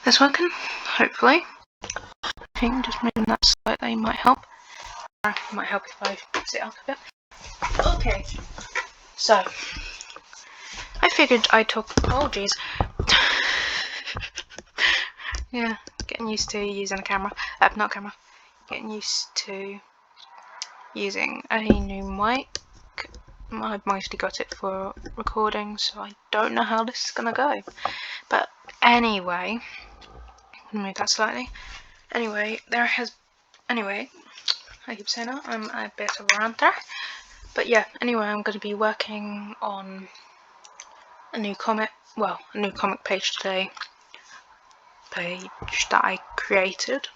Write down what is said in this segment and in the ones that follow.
this working? Hopefully. I think just moving that slightly might help. Or it might help if I sit up a bit. Okay. So, I figured I'd talk. Oh, jeez. Yeah, getting used to using a camera. Not camera. Getting used to using a new mic. I've mostly got it for recording, so I don't know how this is gonna go. But anyway, I'm gonna move that slightly. Anyway, I keep saying that, I'm a bit of a ranter. But yeah, anyway, I'm gonna be working on a new comic page today. Page that I created.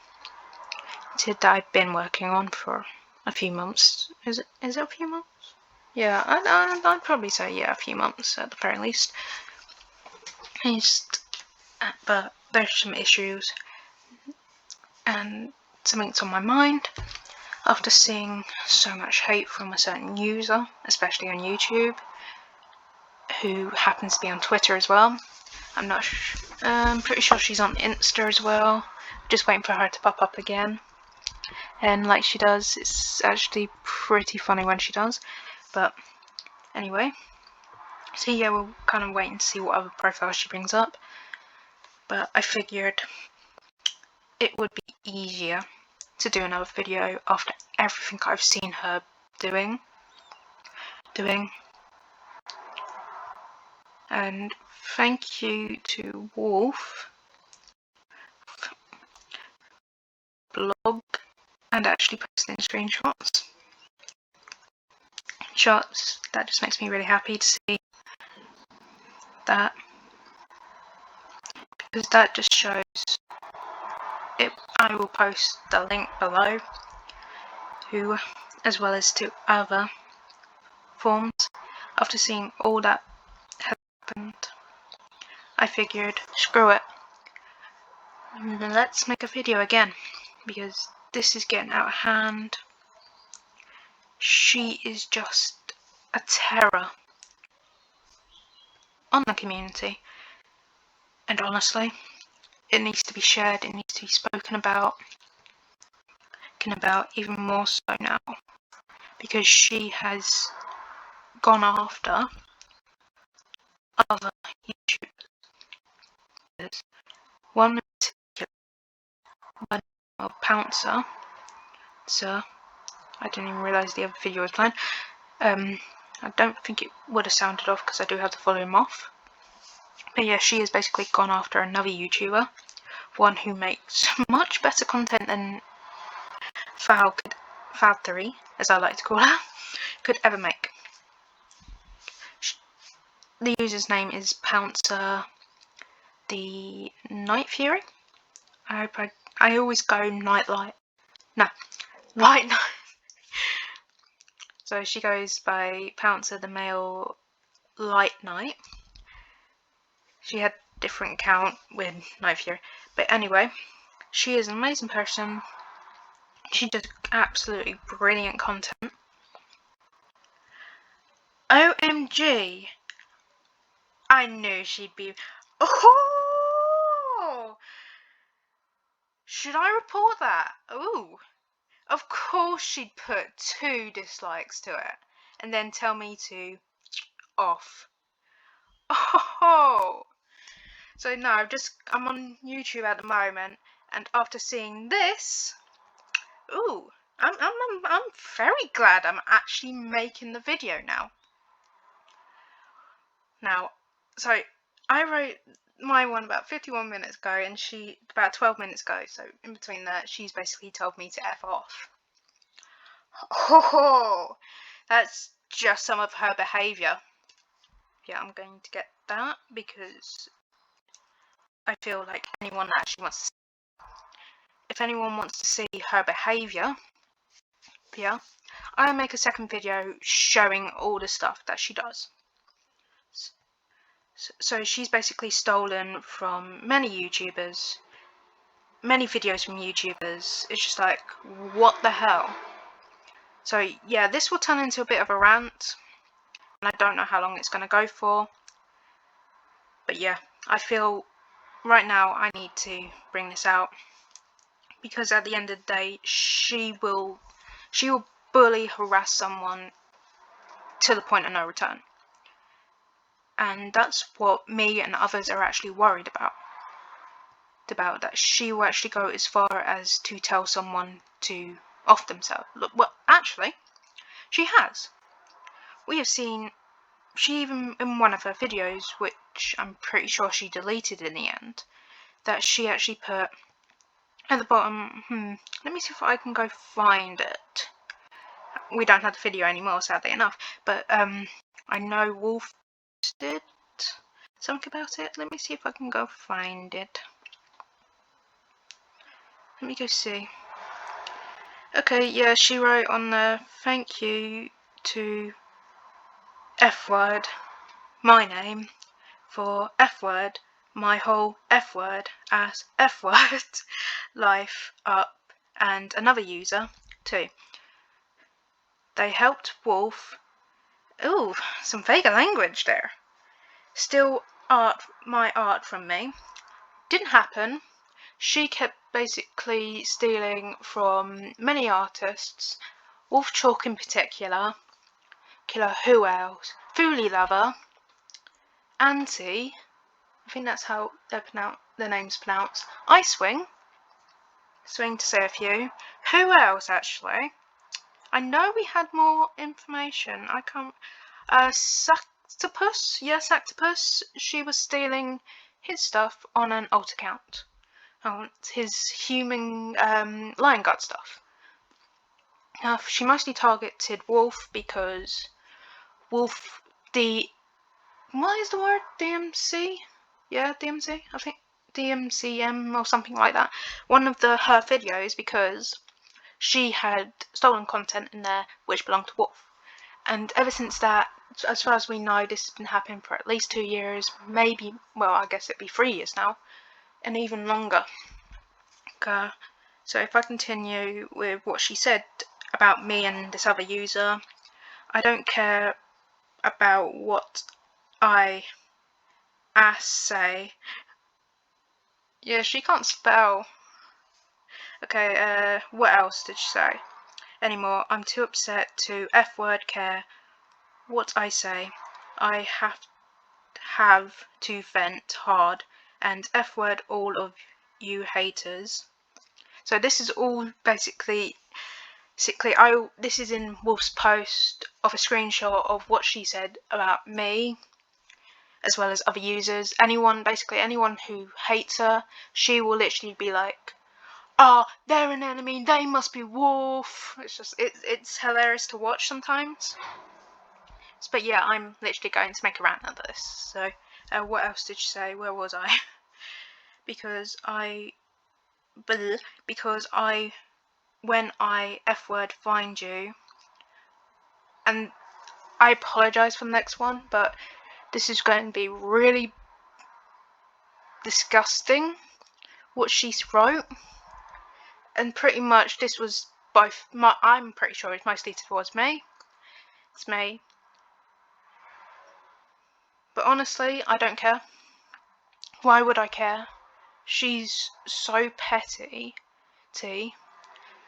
That I've been working on for a few months. Is it a few months? Yeah, I'd probably say yeah, a few months at the very least. But there's some issues and something's on my mind after seeing so much hate from a certain user, especially on YouTube, who happens to be on Twitter as well. I'm pretty sure she's on Insta as well. Just waiting for her to pop up again. And like she does, it's actually pretty funny when she does. But anyway, so yeah, we'll kind of wait and see what other profiles she brings up. But I figured it would be easier to do another video after everything I've seen her doing. And thank you to Wolf blog and actually posting screenshots. That just makes me really happy to see that, because that just shows it. I will post the link below, as well as to other forms. After seeing all that has happened, I figured, screw it, let's make a video again, because this is getting out of hand. She is just a terror on the community, and honestly, it needs to be shared, it needs to be spoken about even more so now, because she has gone after other YouTubers. One in particular, Pouncer, sir. I didn't even realise the other video was playing. I don't think it would have sounded off because I do have to follow him off. But yeah, she has basically gone after another YouTuber, one who makes much better content than Fal3, as I like to call her, could ever make. The user's name is Pouncer the Night Fury. I always go Light. So she goes by Pouncer the Male Light Night. She had a different account with Night Fury. But anyway, she is an amazing person. She does absolutely brilliant content. OMG! I knew she'd be... Oh! Should I report that? Ooh. Of course she'd put 2 dislikes to it and then tell me to off. Oh! So no, I'm on YouTube at the moment, and after seeing this, ooh, I'm very glad I'm actually making the video now. So I wrote my one about 51 minutes ago, and she about 12 minutes ago. So in between that, she's basically told me to F off. Oh, that's just some of her behaviour. Yeah, I'm going to get that because I feel like if anyone wants to see her behaviour, yeah, I'll make a second video showing all the stuff that she does. So she's basically stolen from many videos from YouTubers. It's just like, what the hell? So yeah, this will turn into a bit of a rant, and I don't know how long it's going to go for. But yeah, I feel right now I need to bring this out, because at the end of the day she will bully, harass someone to the point of no return, and that's what me and others are actually worried about, that she will actually go as far as to tell someone to off themselves. Look, well, actually she has. We have seen, she even, in one of her videos, which I'm pretty sure she deleted in the end, that she actually put at the bottom, let me see if I can go find it. We don't have the video anymore, sadly enough, but I know Wolf did something about it. Let me see if I can go find it. Let me go see. Okay, yeah, she wrote on there, "Thank you to F-word, my name, for F-word, my whole F-word as F-word life up, and another user too. They helped Wolf." Ooh, some vaguer language there. "Steal my art from me. Didn't happen. She kept basically stealing from many artists, Wolf Chalk in particular, Killer who else? Fuli Lover, Auntie, I think that's how their name's pronounced, Swing to say a few. Who else actually? I know we had more information. I can't. Sactopus? Yes, Sactopus. She was stealing his stuff on an alt account. His human lion guard stuff. She mostly targeted Wolf because Wolf, what is the word? DMC? Yeah, DMC? I think DMCM or something like that. One of her videos, because she had stolen content in there which belonged to Wolf. And ever since that, as far as we know, this has been happening for at least 2 years, maybe, well, I guess it'd be 3 years now, and even longer. So if I continue with what she said about me and this other user, "I don't care about what I say." Yeah, she can't spell. Okay, what else did she say? "Anymore, I'm too upset to F-word care what I say. I have to vent hard, and F-word all of you haters." So this is all basically, this is in Wolf's post of a screenshot of what she said about me, as well as other users. Basically anyone who hates her, she will literally be like, "Oh, they're an enemy, they must be Wolf." It's hilarious to watch sometimes. But yeah, I'm literally going to make a rant out of this. So, what else did she say? Where was I? Because when I F-word find you, and I apologise for the next one, but this is going to be really disgusting, what she wrote. And pretty much this was I'm pretty sure it's mostly towards me. It's me. But honestly, I don't care. Why would I care? She's so petty.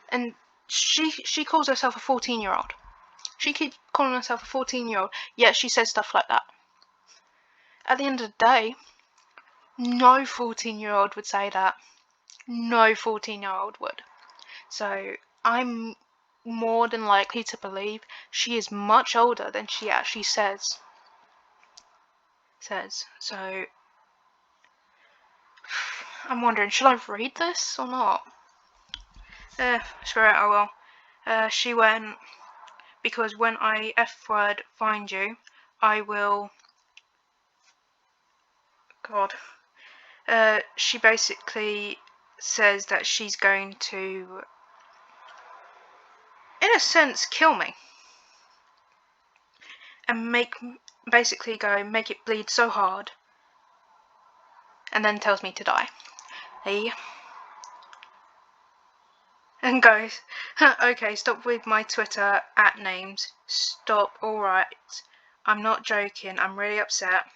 And she calls herself a 14-year-old. She keeps calling herself a 14-year-old, yet she says stuff like that. At the end of the day, no 14-year-old would say that. No 14-year-old would. So I'm more than likely to believe she is much older than she actually says. So I'm wondering, should I read this or not? Screw it, I will. She went, "Because when I F-word find you, I will..." God. She basically says that she's going to, in a sense, kill me. And make it bleed so hard. And then tells me to die. Hey. And goes, "Okay, stop with my Twitter @names. Stop, alright. I'm not joking, I'm really upset.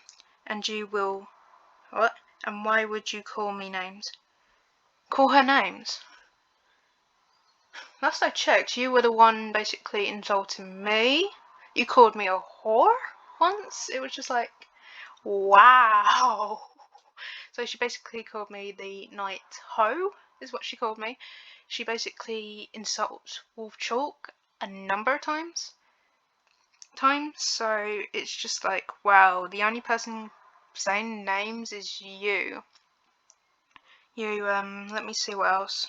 And you will..." What? And why would you call me names? Call her names? Last I checked, you were the one basically insulting me. You called me a whore once. It was just like, wow. So she basically called me the night hoe, is what she called me. She basically insults Wolf Chalk a number of times. So it's just like, wow, the only person saying names is you. Let me see what else.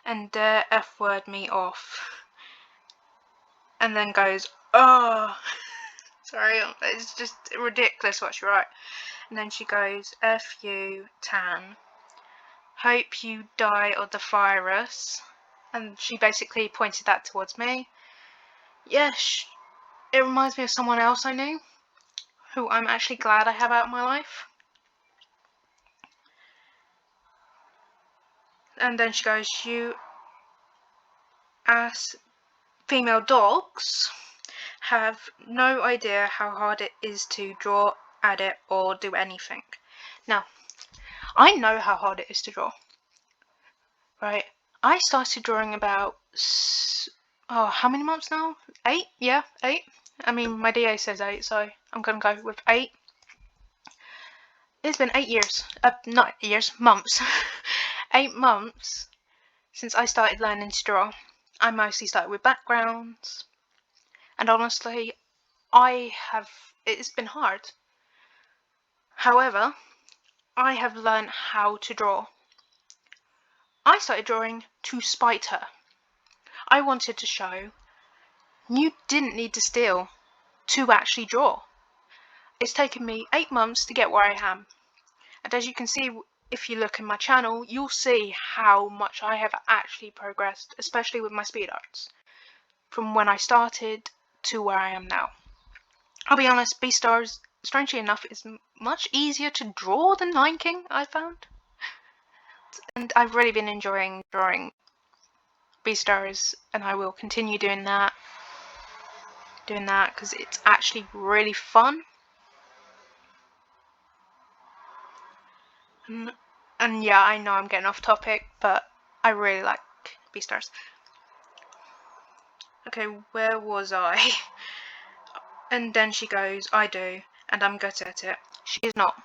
And dare F-word me off. And then goes, oh, sorry, it's just ridiculous what she wrote. And then she goes, F you, Tan. Hope you die of the virus. And she basically pointed that towards me. Yes, it reminds me of someone else I knew, who I'm actually glad I have out of my life. And then she goes, you ass female dogs have no idea how hard it is to draw, edit, or do anything. Now, I know how hard it is to draw, right? I started drawing about, how many months now? 8? Yeah, 8. I mean, my DA says 8, so I'm gonna go with 8. It's been 8 years. Not years, months. 8 months since I started learning to draw. I mostly started with backgrounds, and honestly, it's been hard. However, I have learned how to draw. I started drawing to spite her. I wanted to show you didn't need to steal to actually draw. It's taken me 8 months to get where I am. And as you can see, if you look in my channel, you'll see how much I have actually progressed, especially with my speed arts, from when I started to where I am now. I'll be honest, Beastars, strangely enough, is much easier to draw than Lion King, I found. And I've really been enjoying drawing Beastars, and I will continue doing that because it's actually really fun. And yeah, I know I'm getting off topic, but I really like Beastars. Okay, where was I? And then she goes, I do, and I'm good at it. She's not.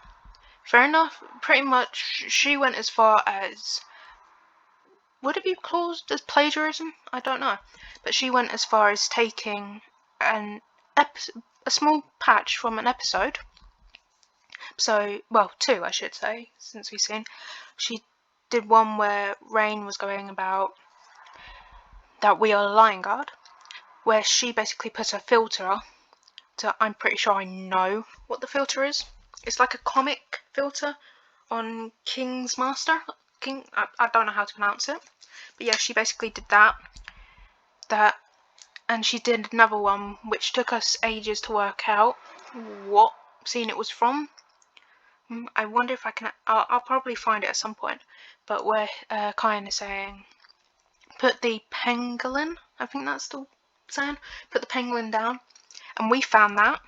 Fair enough, pretty much she went as far as, would it be claused as plagiarism? I don't know. But she went as far as taking a small patch from an episode. So, well, 2 I should say, since we've seen. She did one where Rain was going about that we are a lion guard, where she basically put a filter. So I'm pretty sure I know what the filter is. It's like a comic filter on King's Master. I don't know how to pronounce it. But yeah, she basically did that. And she did another one which took us ages to work out what scene it was from. I wonder if I can, I'll probably find it at some point. But we're kind of saying, put the pangolin, I think that's the saying, put the pangolin down. And we found that.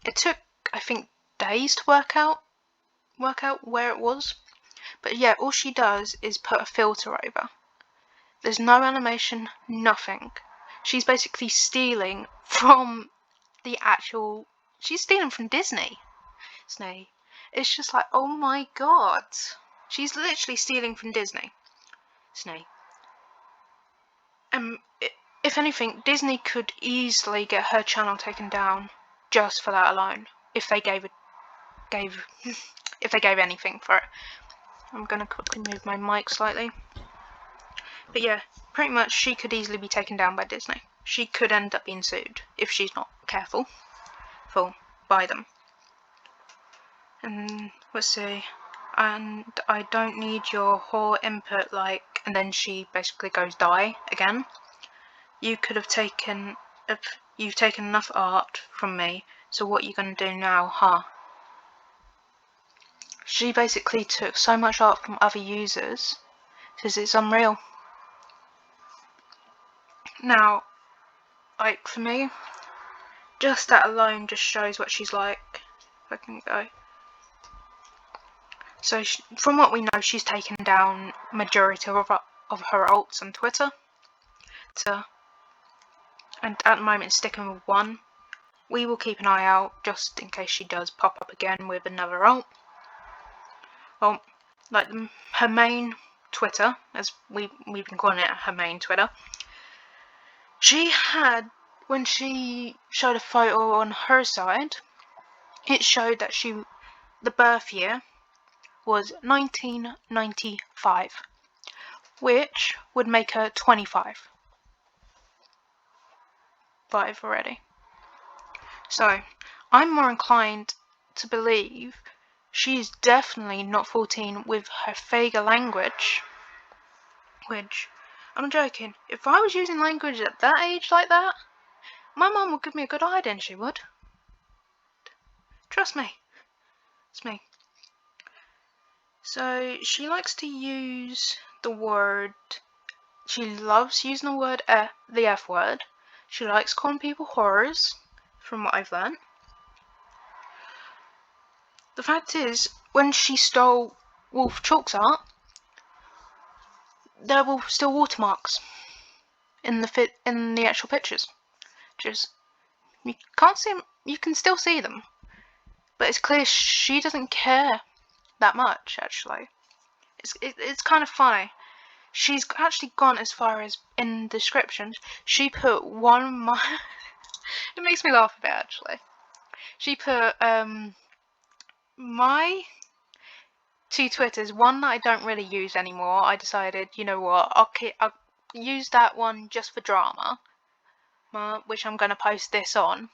It took, I think, days to work out where it was. But yeah, all she does is put a filter over. There's no animation, nothing. She's basically stealing from she's stealing from Disney. It's just like, oh my god. She's literally stealing from Disney. If anything, Disney could easily get her channel taken down just for that alone, if they gave anything for it. I'm gonna quickly move my mic slightly. But yeah, pretty much she could easily be taken down by Disney. She could end up being sued if she's not careful by them. And let's see. And I don't need your whole input, like, and then she basically goes die again. You've taken enough art from me, so what are you gonna do now, huh? She basically took so much art from other users, because it's unreal. Now, like, for me, just that alone just shows what she's like. If I can go. So from what we know, she's taken down majority of her alts on Twitter. And at the moment sticking with one. We will keep an eye out just in case she does pop up again with another alt. Well, like her main Twitter, as we've been calling it, her main Twitter. She had, when she showed a photo on her side, it showed that the birth year was 1995, which would make her 25. 5 already. So, I'm more inclined to believe she's definitely not 14 with her Fager language. Which, I'm joking, if I was using language at that age like that, my mum would give me a good eye, then she would. Trust me. It's me. So, she likes to use the word, she loves using the word, the F word. She likes calling people whores, from what I've learned. The fact is, when she stole Wolf Chalk's art, there were still watermarks in the actual pictures. Just, you can't see them, you can still see them, but it's clear she doesn't care that much. Actually, it's kind of funny. She's actually gone as far as in descriptions she put one it makes me laugh a bit actually. She put my 2 Twitters, one that I don't really use anymore. I decided, you know what, I'll use that one just for drama, which I'm gonna post this on.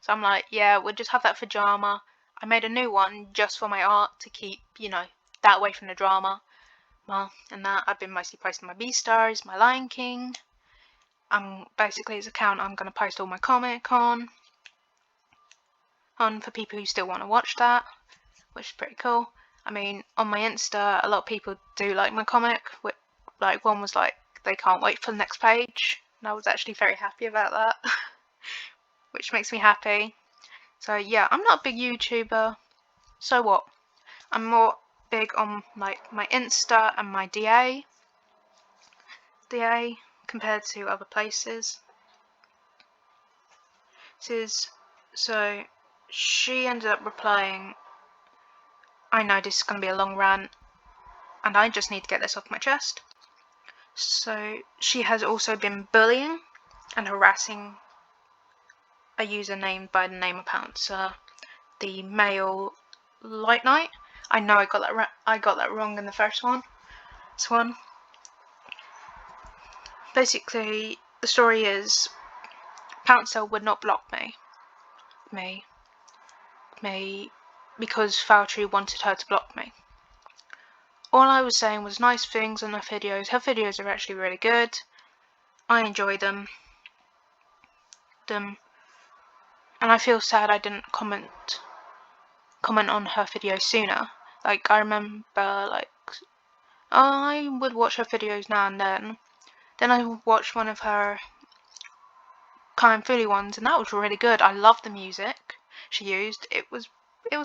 So I'm like, yeah, we'll just have that for drama. I made a new one just for my art to keep, that away from the drama. And that I've been mostly posting my B-Stars, my Lion King. Basically his account I'm going to post all my comic on for people who still want to watch that, which is pretty cool. I mean, on my Insta, a lot of people do like my comic. Like, one was like, they can't wait for the next page. And I was actually very happy about that, which makes me happy. So yeah, I'm not a big YouTuber. So what? I'm more big on like my Insta and my DA compared to other places. So she ended up replying, I know this is going to be a long rant and I just need to get this off my chest. So she has also been bullying and harassing a user named by the name of Pouncer, the male Light Knight. I know I got that wrong in the first one. This one. Basically, the story is Pouncer would not block me, because Fuli wanted her to block me. All I was saying was nice things on her videos. Her videos are actually really good. I enjoy them. And I feel sad I didn't comment on her videos sooner. Like, I remember, like, I would watch her videos now and then. Then I would watch one of her kind Fuli ones, and that was really good. I loved the music she used. It was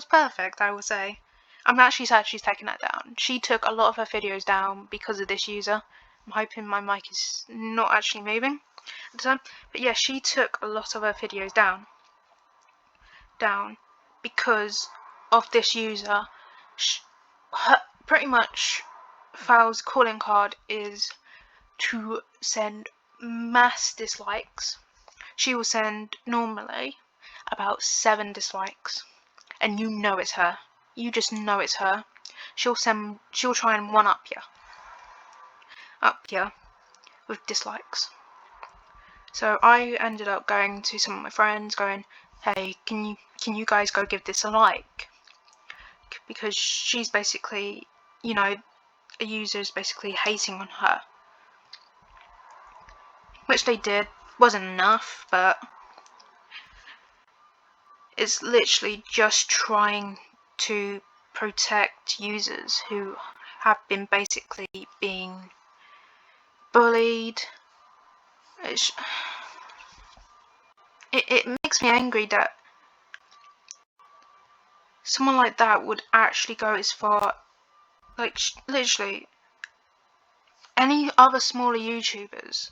perfect, I would say. I'm actually sad she's taken that down. She took a lot of her videos down because of this user. I'm hoping my mic is not actually moving at the time. But yeah, she took a lot of her videos down because of this user. Pretty much Fuli's calling card is to send mass dislikes. She will send normally about 7 dislikes, and you know it's her. You just know it's her. She'll try and one up you with dislikes. So I ended up going to some of my friends, going, "Hey, can you guys go give this a like?" Because she's basically, a user's basically hating on her. Which they did. Wasn't enough, but it's literally just trying to protect users who have been basically being bullied. It makes me angry that someone like that would actually go as far Like, literally, any other smaller YouTubers,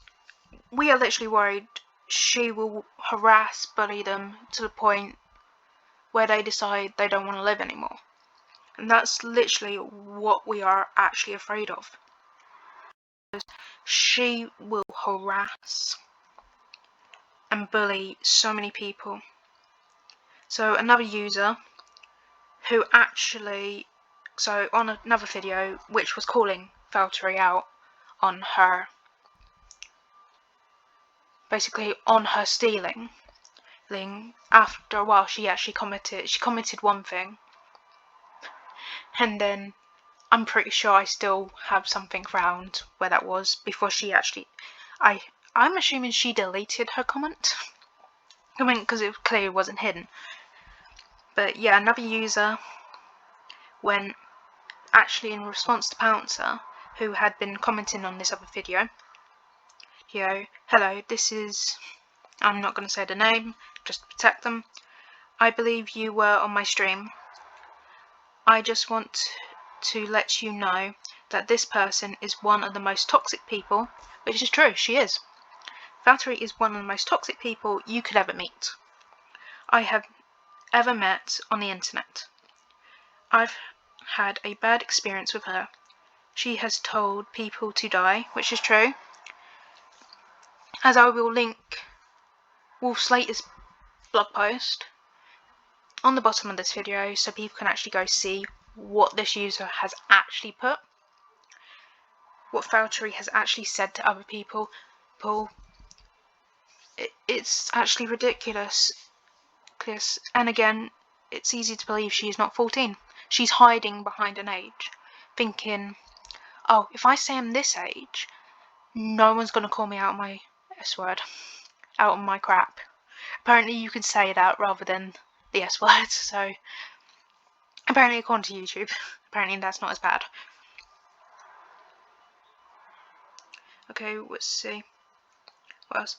we are literally worried she will harass, bully them to the point where they decide they don't want to live anymore. And that's literally what we are actually afraid of. She will harass and bully so many people. So another user who actually, so on another video which was calling Fuli out on her, basically on her stealing, after a while she committed one thing, and then I'm pretty sure I still have something found where that was before she actually, I'm assuming she deleted her comment. I mean, because it clearly wasn't hidden. But yeah, another user went actually in response to Pouncer, who had been commenting on this other video. Hello, this is, I'm not going to say the name, just to protect them. I believe you were on my stream. I just want to let you know that this person is one of the most toxic people, which is true, she is. Fuli is one of the most toxic people you could ever meet. I have ever met on the internet. I've had a bad experience with her. She has told people to die, which is true. As I will link Wolf Slater's blog post on the bottom of this video so people can actually go see what this user has actually put. What Fuli has actually said to other people. It's actually ridiculous. And again, it's easy to believe she is not 14. She's hiding behind an age, thinking, oh, if I say I'm this age, no one's going to call me out on my S-word, out on my crap. Apparently you can say that rather than the S-word, so apparently according to YouTube, apparently that's not as bad. Okay, let's see. What else?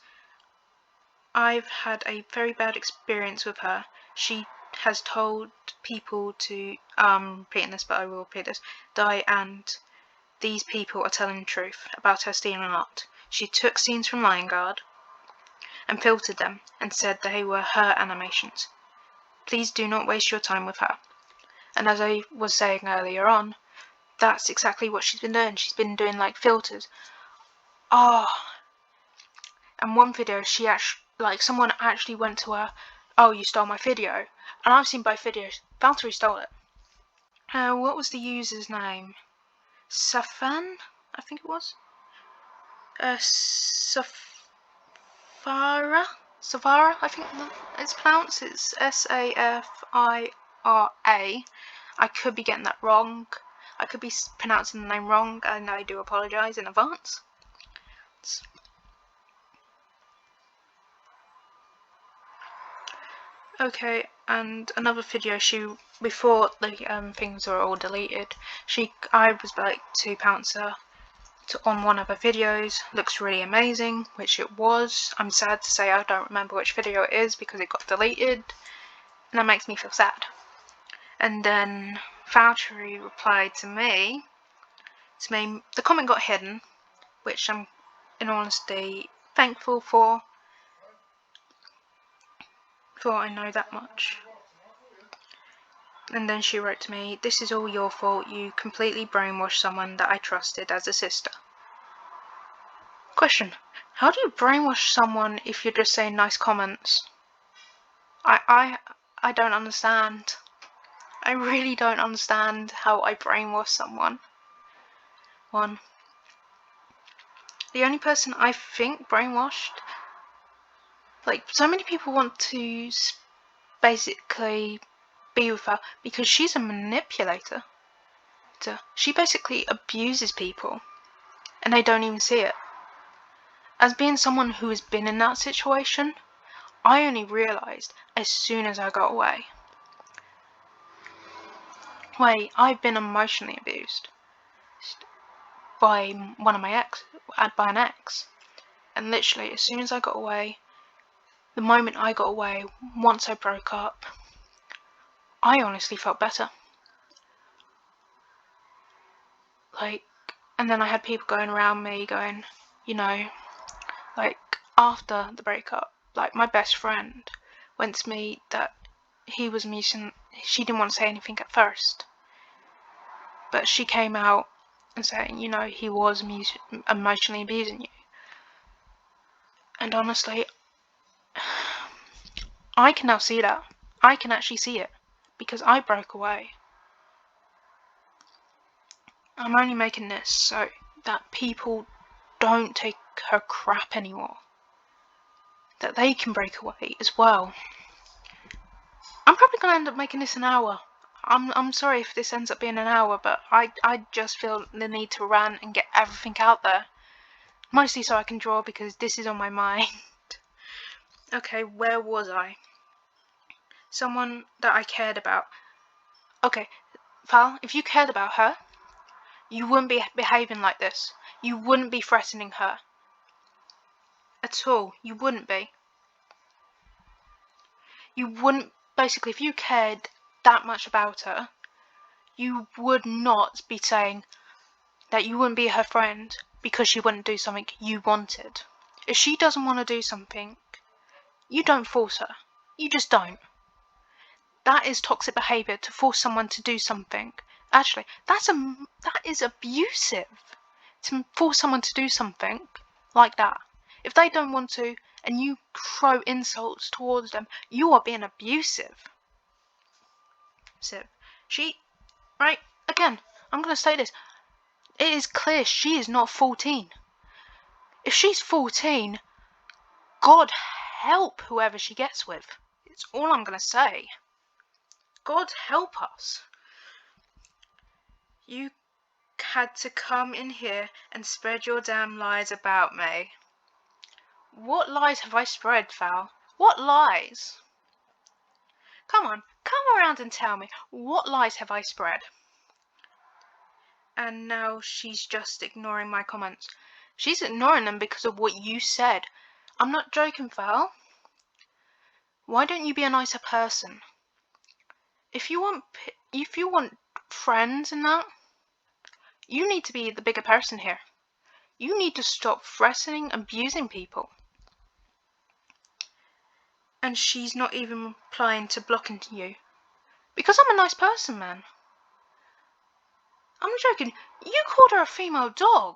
I've had a very bad experience with her. She has told people to, repeating this, but I will repeat this, die, and these people are telling the truth about her stealing art. She took scenes from Lion Guard and filtered them and said they were her animations. Please do not waste your time with her. And as I was saying earlier on, that's exactly what she's been doing. She's been doing like filters. Oh, and one video she actually, like, someone actually went to her, oh, you stole my video. And I've seen both videos. Fuli stole it. What was the user's name? Safan, I think it was. Safara, I think it's pronounced. It's Safira. I could be getting that wrong. I could be pronouncing the name wrong, and I do apologise in advance. Okay, and another video, before the things were all deleted, I was like to Pouncer on one of her videos, looks really amazing, which it was. I'm sad to say I don't remember which video it is because it got deleted, and that makes me feel sad. And then Fuli replied to me, the comment got hidden, which I'm, in all honesty, thankful for I know that much. And then she wrote to me, this is all your fault, you completely brainwashed someone that I trusted as a sister. Question, how do you brainwash someone if you're just saying nice comments? I don't understand. I really don't understand how I brainwash someone. The only person I think brainwashed, like, so many people want to basically be with her because she's a manipulator. She basically abuses people and they don't even see it. As being someone who has been in that situation, I only realised as soon as I got away. I've been emotionally abused by an ex. And literally, as soon as I got away, the moment I got away, once I broke up, I honestly felt better. like, and then I had people going around me going, you know, like, after the breakup, like, my best friend went to me that he was amusing. She didn't want to say anything at first, but she came out and saying, you know, he was emotionally abusing you. And honestly, I can now see that. I can actually see it because I broke away. I'm only making this so that people don't take her crap anymore. That they can break away as well. I'm probably going to end up making this an hour. I'm sorry if this ends up being an hour, but I just feel the need to rant and get everything out there. Mostly so I can draw because this is on my mind. Okay, where was I? Someone that I cared about. Okay, Val, if you cared about her, you wouldn't be behaving like this. You wouldn't be threatening her. At all. You wouldn't be. You wouldn't, basically, if you cared that much about her, you would not be saying that you wouldn't be her friend because she wouldn't do something you wanted. If she doesn't want to do something, you don't force her. You just don't. That is toxic behaviour, to force someone to do something. Actually, that is abusive. To force someone to do something like that. If they don't want to and you throw insults towards them, you are being abusive. Right, again, I'm going to say this. It is clear she is not 14. If she's 14, God help whoever she gets with. It's all I'm going to say. God help us. You had to come in here and spread your damn lies about me. What lies have I spread, Val? What lies? Come on, come around and tell me, what lies have I spread? And now she's just ignoring my comments. She's ignoring them because of what you said. I'm not joking, Val. Why don't you be a nicer person? If you want friends and that, you need to be the bigger person here. You need to stop threatening, abusing people. And she's not even replying to blocking you. Because I'm a nice person, man. I'm not joking. You called her a female dog.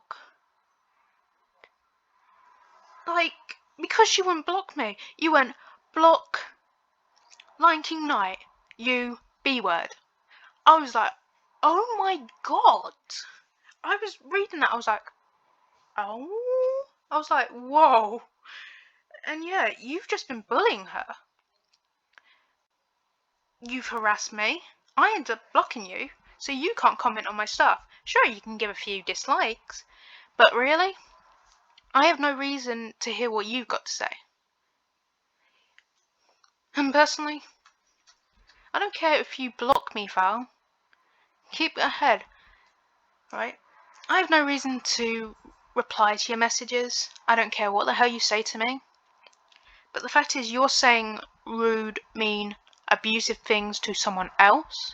Like, because she wouldn't block me. You went, block Lion King Knight. You B-word. I was like, oh my god. I was reading that. I was like, oh. I was like, whoa. And yeah, you've just been bullying her. You've harassed me. I ended up blocking you, so you can't comment on my stuff. Sure, you can give a few dislikes, but really, I have no reason to hear what you've got to say. And personally, I don't care if you block me, Val. Keep it ahead, right? I have no reason to reply to your messages. I don't care what the hell you say to me. But the fact is, you're saying rude, mean, abusive things to someone else.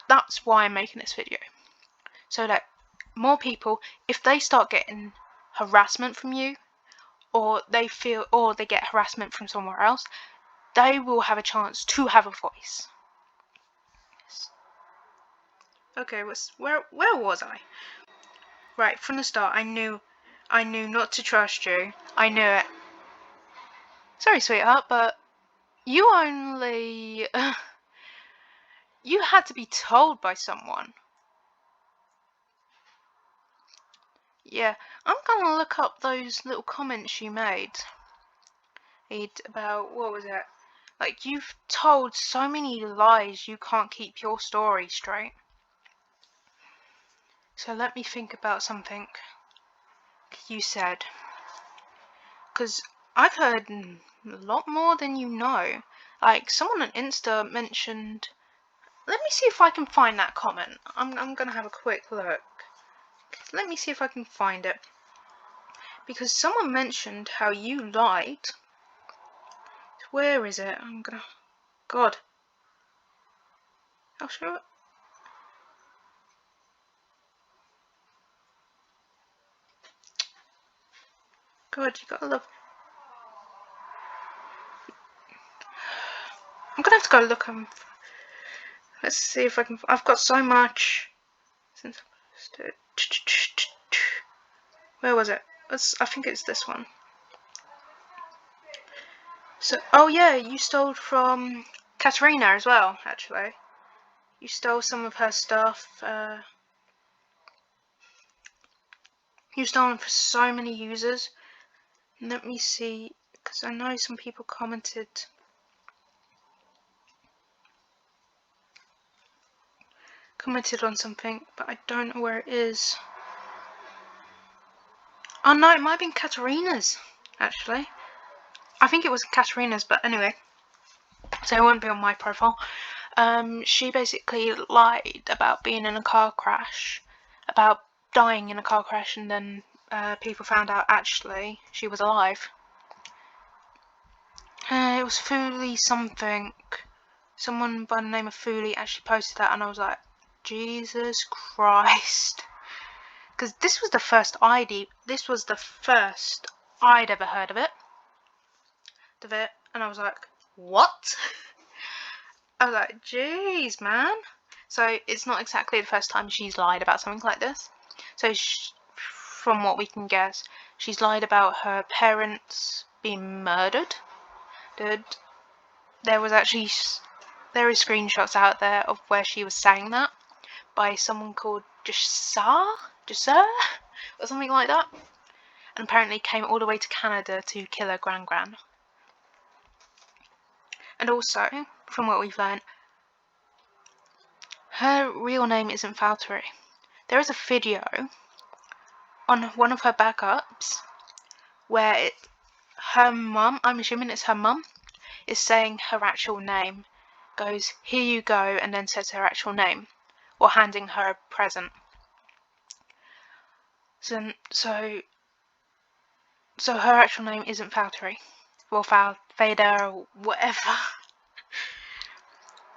That's why I'm making this video. So that more people, if they start getting harassment from you, or they get harassment from somewhere else, they will have a chance to have a voice. Yes. Okay, where was I? Right, from the start, I knew not to trust you. I knew it. Sorry, sweetheart, but you only you had to be told by someone. Yeah, I'm gonna look up those little comments you made. About, what was it? Like, you've told so many lies, you can't keep your story straight. So let me think about something you said. Because I've heard a lot more than you know. Like, someone on Insta mentioned... Let me see if I can find that comment. I'm gonna have a quick look. Let me see if I can find it. Because someone mentioned how you lied. Where is it? God. I'll show it. God, you gotta love. I'm gonna have to go look. Let's see if I can. I've got so much since I posted. Where was it? I think it's this one. So, oh yeah, you stole from Katerina as well. Actually, you stole some of her stuff. You've stolen for so many users. Let me see, because I know some people commented on something, but I don't know where it is. Oh no, it might have been Katerina's, actually. I think it was Katerina's, but anyway. So it won't be on my profile. She basically lied about being in a car crash, about dying in a car crash, and then people found out actually she was alive. It was Fuli something. Someone by the name of Fuli actually posted that, and I was like, Jesus Christ. Because this was the first I'd ever heard of it. And I was like, what? I was like, jeez, man. So it's not exactly the first time she's lied about something like this. So from what we can guess, she's lied about her parents being murdered. There is screenshots out there of where she was saying that by someone called Jasar or something like that, and apparently came all the way to Canada to kill her gran. And also, from what we've learned, her real name isn't Valtteri. There is a video on one of her backups where her mum, I'm assuming it's her mum, is saying her actual name, goes, here you go, and then says her actual name, or handing her a present. So her actual name isn't Valtteri, or Vader, or whatever.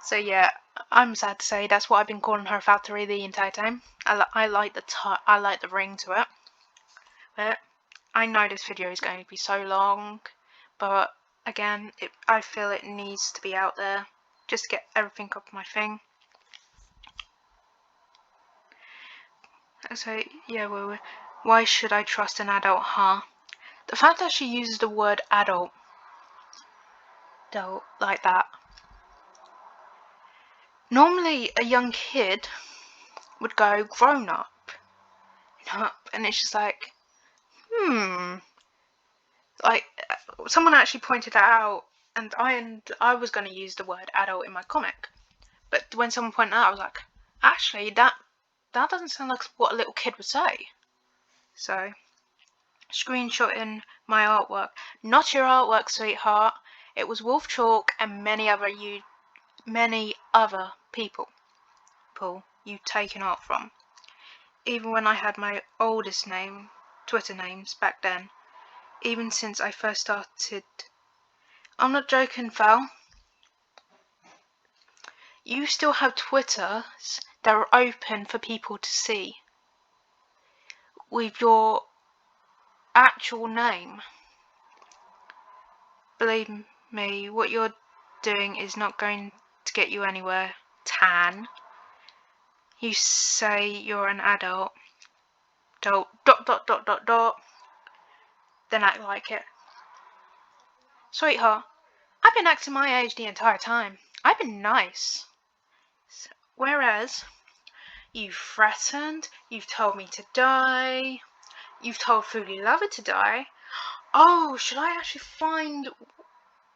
So yeah, I'm sad to say that's what I've been calling her, Valtteri, the entire time. I like the ring to it. But I know this video is going to be so long, but again, I feel it needs to be out there just to get everything off my thing. So yeah, well, why should I trust an adult, huh? The fact that she uses the word adult like that. Normally a young kid would go grown up, and it's just like, like someone actually pointed that out, and I was going to use the word adult in my comic, but when someone pointed out, I was like, actually that doesn't sound like what a little kid would say. So, screenshotting my artwork. Not your artwork, sweetheart. It was Wolf Chalk and many other people you've taken art from. Even when I had my oldest Twitter names back then. Even since I first started. I'm not joking, Val. You still have Twitters that are open for people to see with your actual name. Believe me, what you're doing is not going to get you anywhere, Tan. You say you're an adult. Then act like it. Sweetheart, I've been acting my age the entire time. I've been nice. Whereas, you've threatened, you've told me to die, you've told Fuli Lover to die. Oh, should I actually find...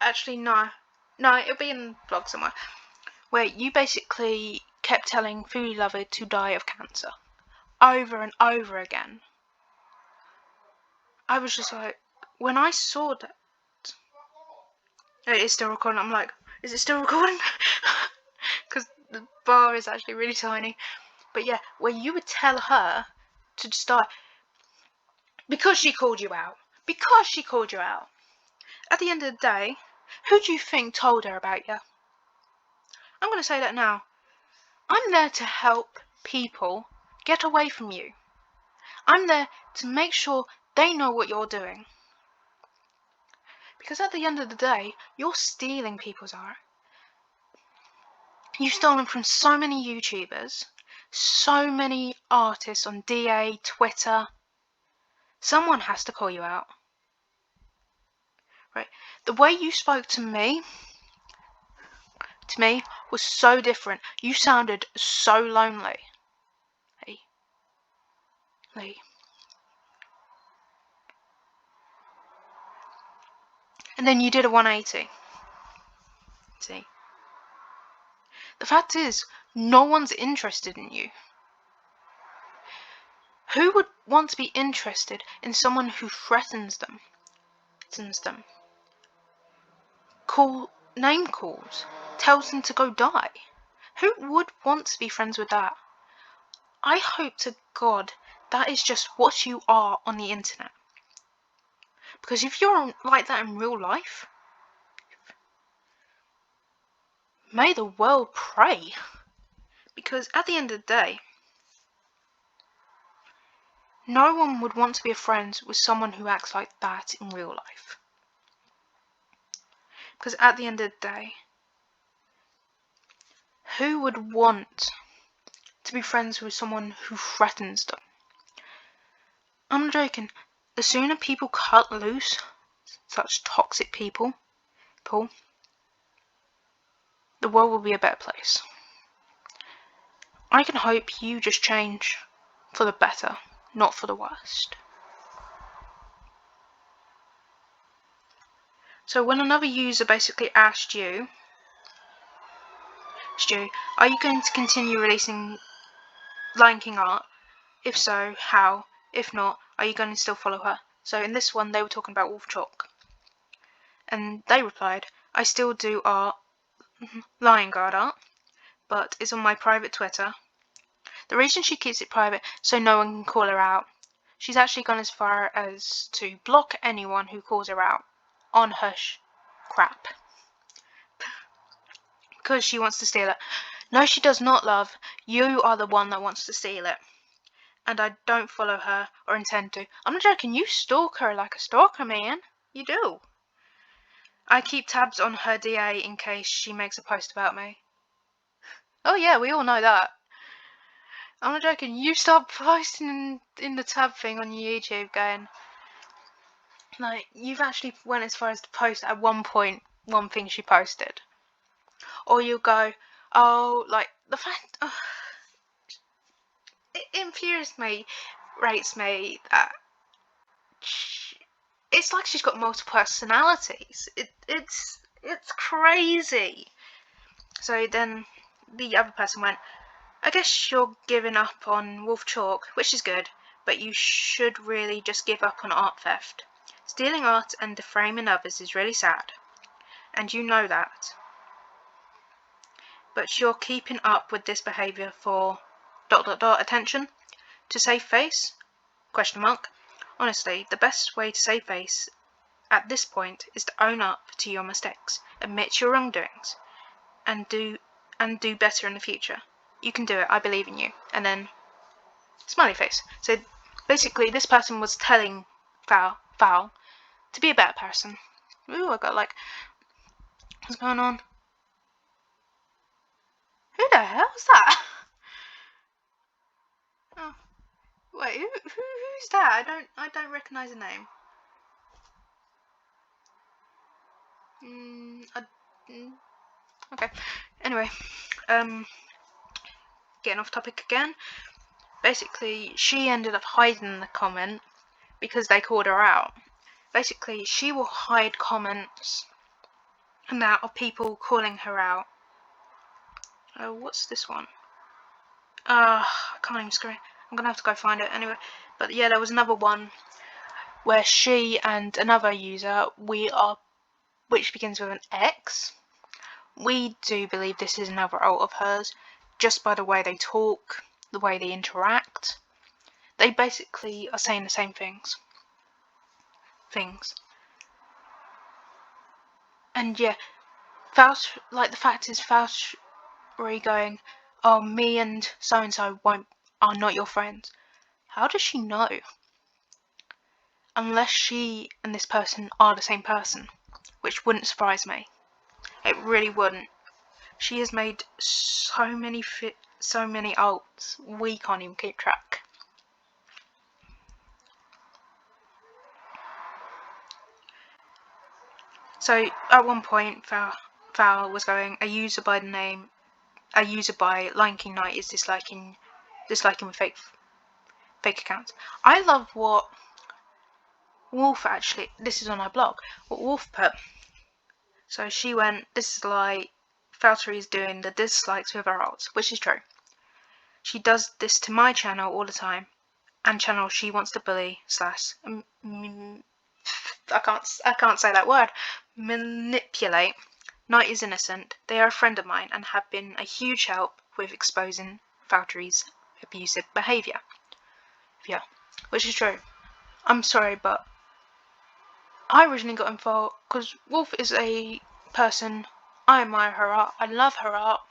Actually, no. No, it'll be in the blog somewhere. Where you basically kept telling Fuli Lover to die of cancer. Over and over again. I was just like... When I saw that... It is still recording. I'm like, is it still recording? Because the bar is actually really tiny. But yeah, where you would tell her to start... Because she called you out. At the end of the day, who do you think told her about you? I'm going to say that now. I'm there to help people get away from you. I'm there to make sure they know what you're doing. Because at the end of the day, you're stealing people's art. You've stolen from so many YouTubers, so many artists on DA, Twitter. Someone has to call you out. Right? The way you spoke to me was so different. You sounded so lonely. Lee. And then you did a 180. See? The fact is, no one's interested in you. Who would want to be interested in someone who threatens them? Name calls, tells them to go die. Who would want to be friends with that? I hope to God that is just what you are on the internet. Because if you're like that in real life, may the world pray. Because at the end of the day, no one would want to be friends with someone who acts like that in real life. Because at the end of the day, who would want to be friends with someone who threatens them? I'm not joking. The sooner people cut loose such toxic people, the world will be a better place. I can hope you just change for the better, not for the worst. So when another user basically asked you, are you going to continue releasing Lion King art? If so, how? If not, are you going to still follow her? So in this one, they were talking about Wolf Chalk. And they replied, I still do art, Lion Guard art, but it's on my private Twitter. The reason she keeps it private so no one can call her out. She's actually gone as far as to block anyone who calls her out on her crap. Because she wants to steal it. No, she does not, love. You are the one that wants to steal it. And I don't follow her or intend to. I'm not joking, you stalk her like a stalker, man. You do. I keep tabs on her DA in case she makes a post about me. Oh yeah, we all know that. I'm not joking, you start posting in the tab thing on YouTube going, like, you've actually went as far as to post at one point one thing she posted. Or you'll go, oh, like, the fact, it infuriates me, rates me, that it's like she's got multiple personalities. It's crazy. So then the other person went, I guess you're giving up on Wolf Chalk, which is good, but you should really just give up on art theft. Stealing art and defaming others is really sad, and you know that. But you're keeping up with this behaviour for ... attention? To save face? ? Honestly, the best way to save face at this point is to own up to your mistakes, admit your wrongdoings, and do better in the future. You can do it, I believe in you. And then, smiley face. So basically this person was telling Foul to be a better person. Ooh, I got like, what's going on? Who the hell's that? Oh, wait, who's that? I don't recognise the name. Okay. Anyway, getting off topic again. Basically, she ended up hiding the comment because they called her out. Basically, she will hide comments and that of people calling her out. Oh, what's this one? I can't even screen. I'm gonna have to go find it anyway. But yeah, there was another one where she and another user, which begins with an X. We do believe this is another alt of hers, just by the way they talk, the way they interact. They basically are saying the same things. And yeah, the fact is, Faust going, oh, me and so-and-so are not your friends. How does she know? Unless she and this person are the same person. which wouldn't surprise me. It really wouldn't. She has made so many alts, we can't even keep track. So at one point, Val was going, a user by Lion King Knight is disliking fake accounts. I love what Wolf actually. This is on her blog. What Wolf put. So she went, this is like Valtteri is doing the dislikes with her alts, which is true. She does this to my channel all the time, and channel she wants to bully / I can't say that word. Manipulate. Knight is innocent. They are a friend of mine and have been a huge help with exposing Valtteri's abusive behaviour. Yeah, which is true. I'm sorry, but I originally got involved because Wolf is a person I admire her art. I love her art.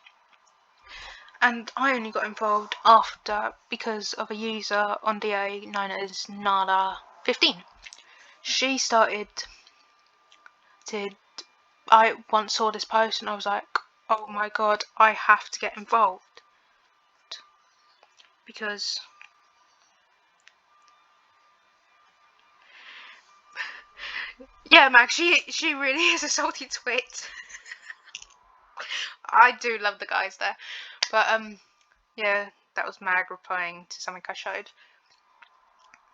And I only got involved after because of a user on DA known as Nala15. She started to. I once saw this post and I was like, oh my god, I have to get involved. Because. Yeah, Max, she really is a salty twit. I do love the guys there. But, yeah, that was Mag replying to something I showed.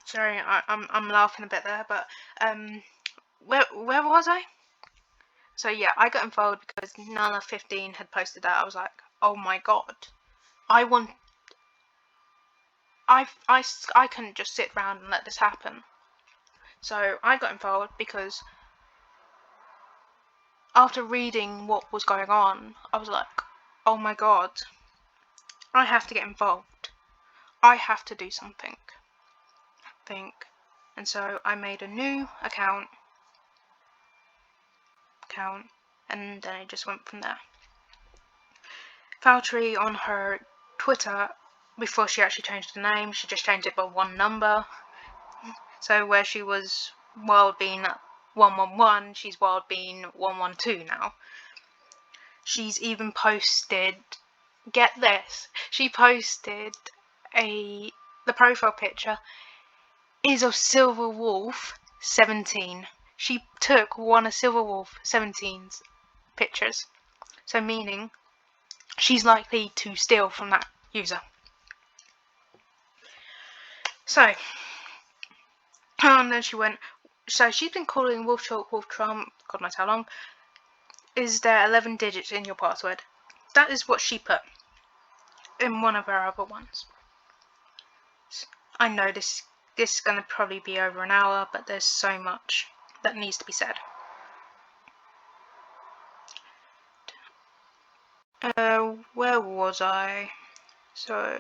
Sorry, I'm laughing a bit there, but, where was I? So yeah, I got involved because Nala15 had posted that. I was like, oh my god, I couldn't just sit around and let this happen. So I got involved because after reading what was going on, I was like, oh my god, I have to get involved. I have to do something. And so I made a new account, and then it just went from there. Valtteri on her Twitter, before she actually changed the name, she just changed it by one number. So where she was Wild Bean 111, she's Wild Bean 112 now. She's even posted, get this, she posted the profile picture is of Silver Wolf 17. She took one of Silver Wolf 17's pictures. So meaning she's likely to steal from that user. So, and then she went, so she's been calling Wolf Chalk, Wolf Trump, God knows how long. Is there 11 digits in your password? That is what she put in one of her other ones. I know this is going to probably be over an hour, but there's so much that needs to be said. Where was I? So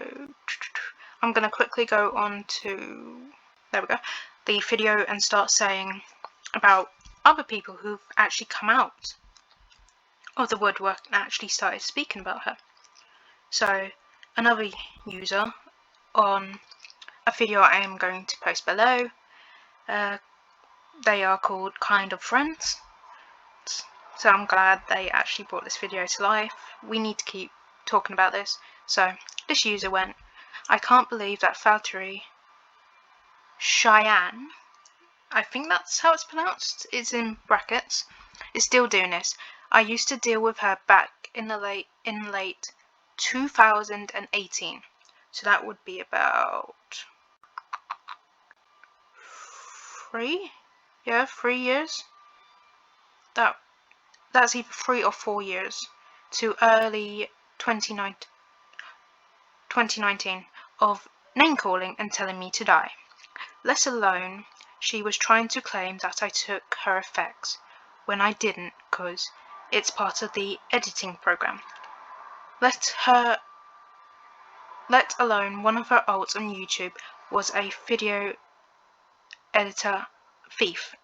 I'm going to quickly go on to, there we go, the video and start saying about other people who've actually come out of the woodwork and actually started speaking about her. So another user on a video I am going to post below, they are called Kind of Friends. So I'm glad they actually brought this video to life. We need to keep talking about this. So this user went, I can't believe that Valtteri Cheyenne, I think that's how it's pronounced, it's in brackets, is still doing this. I used to deal with her back in late 2018. So that would be about 3 years. That's either 3 or 4 years to early 2019 of name calling and telling me to die. Let alone she was trying to claim that I took her effects when I didn't, cause it's part of the editing program. Let alone one of her alts on YouTube was a video editor thief.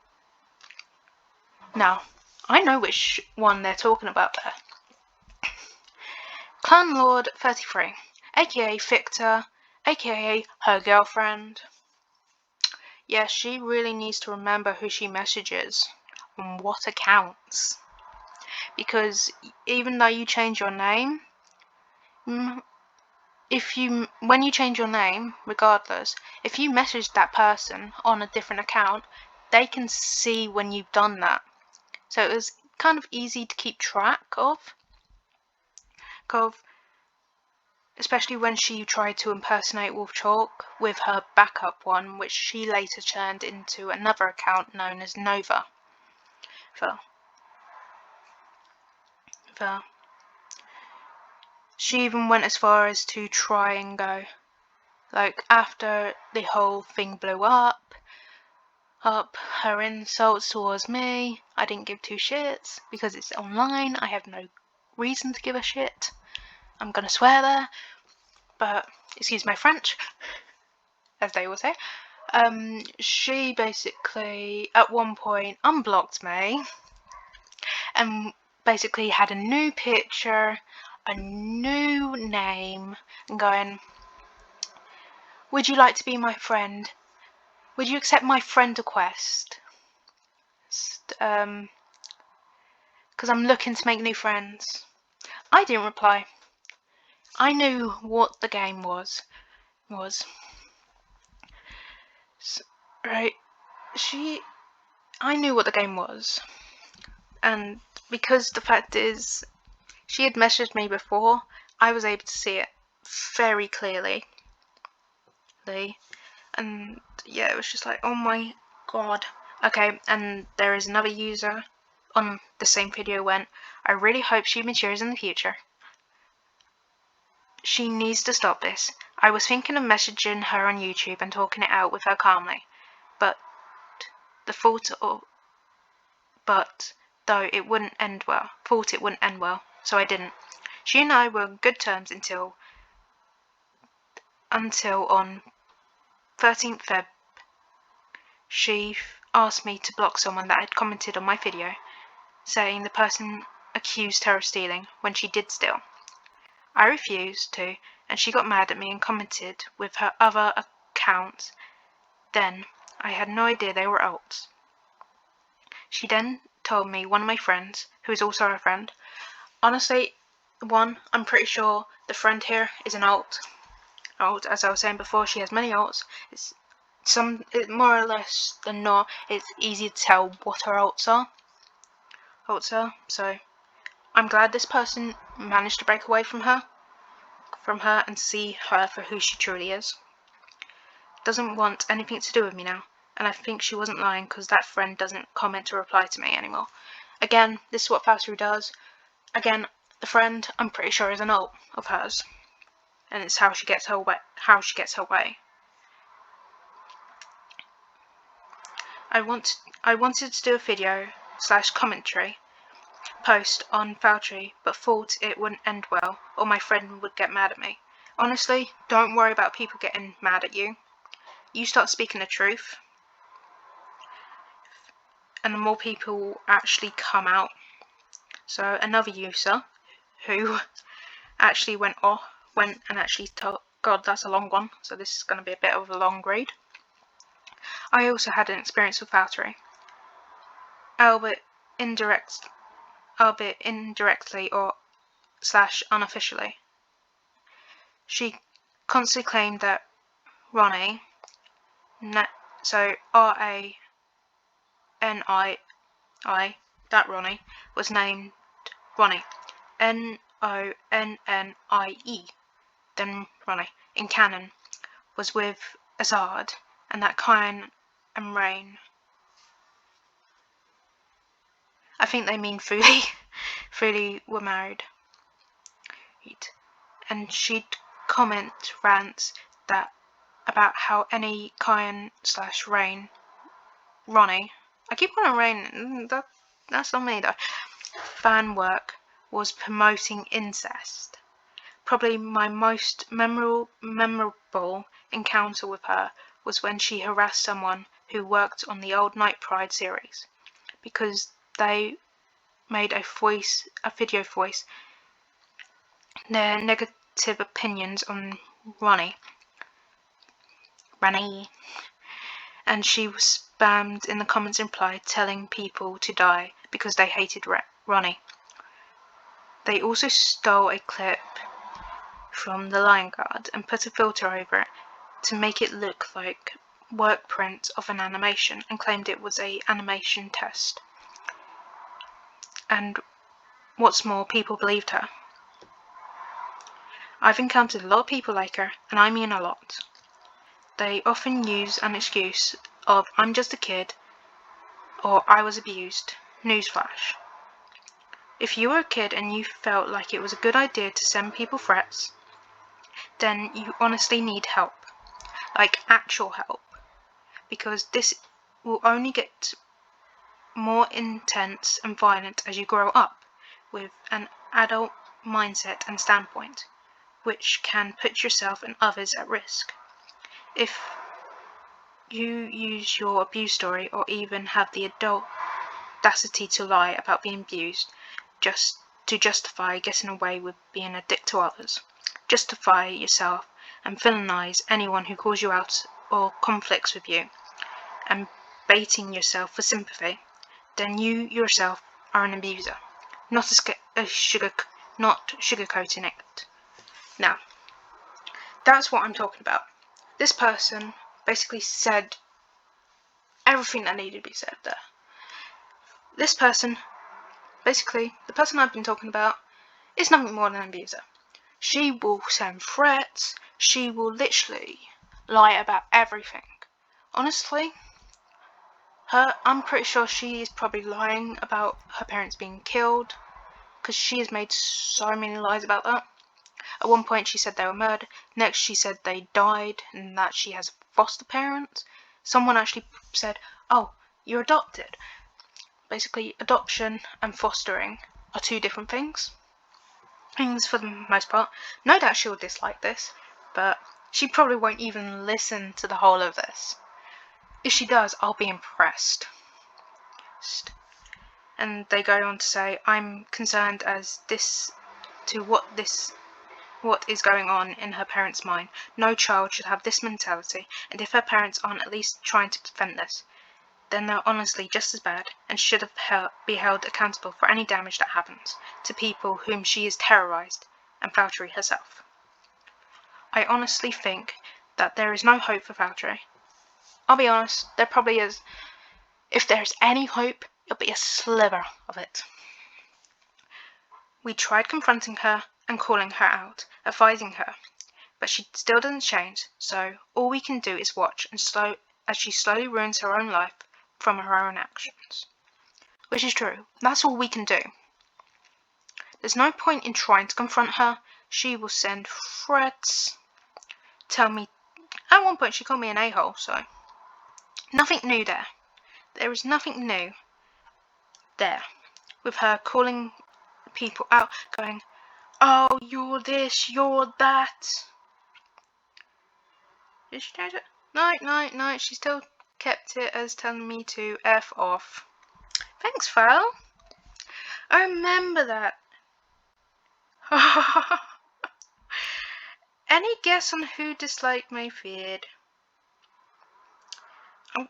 Now, I know which one they're talking about there. Clanlord 33, aka Victor, aka her girlfriend. Yeah, she really needs to remember who she messages. on what accounts, because even though you change your name, when you change your name, regardless, if you message that person on a different account, they can see when you've done that. So it was kind of easy to keep track of, especially when she tried to impersonate Wolf Chalk with her backup one, which she later turned into another account known as Nova. She even went as far as to try and go, like, after the whole thing blew up, her insults towards me, I didn't give two shits because it's online. I have no reason to give a shit. I'm gonna swear there, but excuse my French, as they will say. She basically at one point unblocked me and basically had a new picture, a new name, and going, would you like to be my friend? Would you accept my friend request? Because I'm looking to make new friends. I didn't reply. I knew what the game was. Right? I knew what the game was. And because the fact is, she had messaged me before, I was able to see it very clearly. And yeah, it was just like, oh my god. Okay, and there is another user on the same video went, I really hope she matures in the future. She needs to stop this. I was thinking of messaging her on YouTube and talking it out with her calmly, but though it wouldn't end well, so I didn't. She and I were on good terms until on 13th Feb. She asked me to block someone that had commented on my video, saying the person accused her of stealing when she did steal. I refused to, and she got mad at me and commented with her other accounts. Then, I had no idea they were alts. She then told me one of my friends, who is also her friend, honestly, I'm pretty sure the friend here is an alt. As I was saying before, she has many alts. More or less than not, it's easy to tell what her alts are. So I'm glad this person managed to break away from her and see her for who she truly is. Doesn't want anything to do with me now, and I think she wasn't lying because that friend doesn't comment or reply to me anymore. Again, this is what Fuli does. Again, the friend, I'm pretty sure, is an alt of hers, and it's how she gets her way. I wanted to do a video / commentary post on Fuli, but thought it wouldn't end well or my friend would get mad at me. Honestly, don't worry about people getting mad at you. You start speaking the truth, and the more people actually come out. So another user who actually went and actually told, God, that's a long one, so this is going to be a bit of a long read. I also had an experience with Fuli, albeit indirectly or / unofficially. She constantly claimed that Ronnie, so RANI, that Ronnie was named Ronnie, NONNIE, then Ronnie, in canon, was with Azad, and that Kyan and Rain, I think they mean Fuli, Fuli were married. And she'd comment rants about how any Kyan / Rain, Ronnie, I keep calling Rain, that's on me though, fan work was promoting incest. Probably my most memorable encounter with her was when she harassed someone who worked on the old Night Pride series because they made a video voice their negative opinions on Ronnie, and she was spammed in the comments in reply telling people to die because they hated Ronnie. They also stole a clip from the Lion Guard and put a filter over it to make it look like work print of an animation and claimed it was an animation test. And what's more, people believed her. I've encountered a lot of people like her, and I mean a lot. They often use an excuse of "I'm just a kid" or "I was abused." Newsflash. If you were a kid and you felt like it was a good idea to send people threats, then you honestly need help. Like actual help. Because this will only get more intense and violent as you grow up with an adult mindset and standpoint, which can put yourself and others at risk. If you use your abuse story or even have the audacity to lie about being abused just to justify getting away with being a dick to others, justify yourself and villainize anyone who calls you out or conflicts with you, and baiting yourself for sympathy, then you yourself are an abuser, not sugarcoating it. Now, that's what I'm talking about. This person basically said everything that needed to be said there. This person, basically, the person I've been talking about, is nothing more than an abuser. She will send threats, she will literally lie about everything. Honestly, I'm pretty sure she is probably lying about her parents being killed, because she has made so many lies about that. At one point she said they were murdered, next she said they died and that she has foster parents. Someone actually said, "Oh, you're adopted." Basically, adoption and fostering are two different things for the most part. No doubt she'll dislike this, but she probably won't even listen to the whole of this. If she does, I'll be impressed. And they go on to say, "I'm concerned as this to what is going on in her parents' mind. No child should have this mentality, and if her parents aren't at least trying to prevent this, then they're honestly just as bad and should be held accountable for any damage that happens to people whom she has terrorized and Valtteri herself." I honestly think that there is no hope for Valtteri. I'll be honest, there probably is. If there's any hope, it'll be a sliver of it. We tried confronting her and calling her out, advising her, but she still doesn't change, so all we can do is watch as she slowly ruins her own life from her own actions. Which is true, that's all we can do. There's no point in trying to confront her. She will send threats, tell me, at one point she called me an a-hole, so nothing new there. There is nothing new there with her calling people out, going, "Oh, you're this, you're that." Did she change it? No, she still kept it as telling me to F off. Thanks, Val. I remember that. Any guess on who disliked my feed?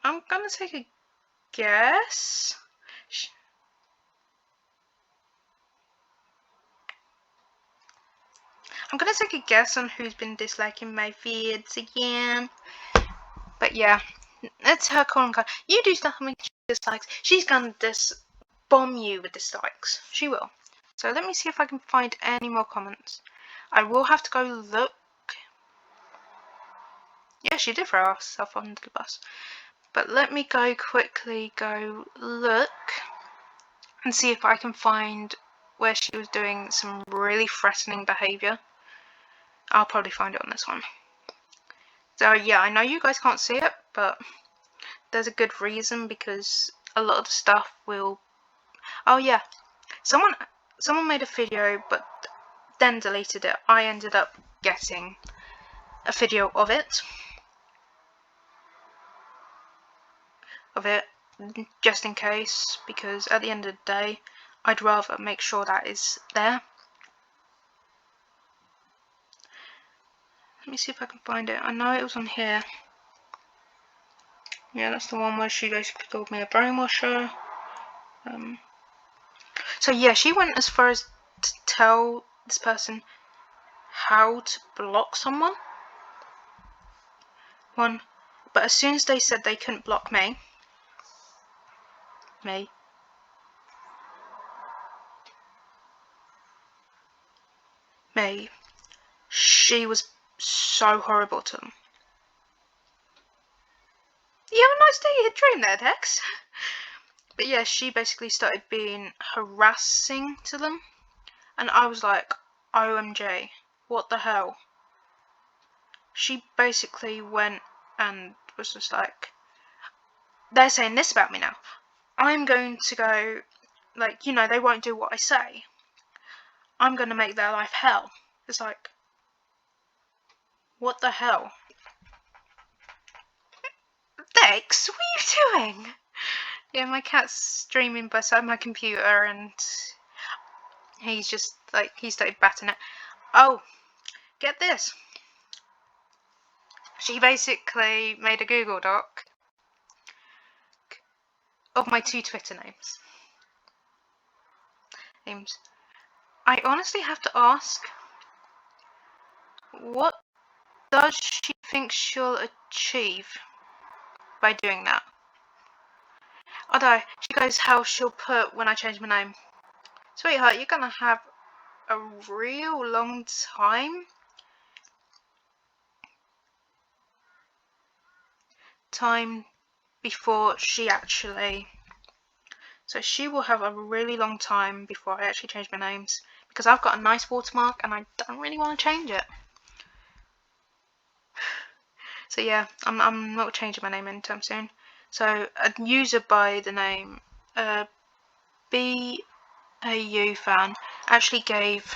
I'm gonna take a guess. I'm gonna take a guess on who's been disliking my feeds again. But yeah, it's her calling card. You do stuff with dislikes, she's gonna bomb you with dislikes. She will. So let me see if I can find any more comments. I will have to go look. Yeah, she did throw herself under the bus. But let me quickly go look and see if I can find where she was doing some really threatening behaviour. I'll probably find it on this one. So yeah, I know you guys can't see it, but there's a good reason, because a lot of the stuff will... Oh yeah, someone made a video but then deleted it. I ended up getting a video of it just in case, because at the end of the day I'd rather make sure that is there. Let me see if I can find it. I know it was on here. Yeah, that's the one where she basically called me a brainwasher. So yeah, she went as far as to tell this person how to block someone. But as soon as they said they couldn't block me, she was so horrible to them. You have a nice day, dream there, Dex. But yeah, she basically started being harassing to them, and I was like, OMG, what the hell? She basically went and was just like, they're saying this about me now. I'm going to go, like, you know, they won't do what I say. I'm going to make their life hell. It's like, what the hell? Dex, what are you doing? Yeah, my cat's streaming beside my computer, and he's just like, he started batting it. Oh, get this. She basically made a Google Doc of my 2 Twitter names. I honestly have to ask, what does she think she'll achieve by doing that? Although, she goes how she'll put when I change my name. Sweetheart, you're gonna have a real long time before she actually... So she will have a really long time before I actually change my names, because I've got a nice watermark and I don't really want to change it. So yeah, I'm not changing my name anytime soon. So a user by the name BAU fan actually gave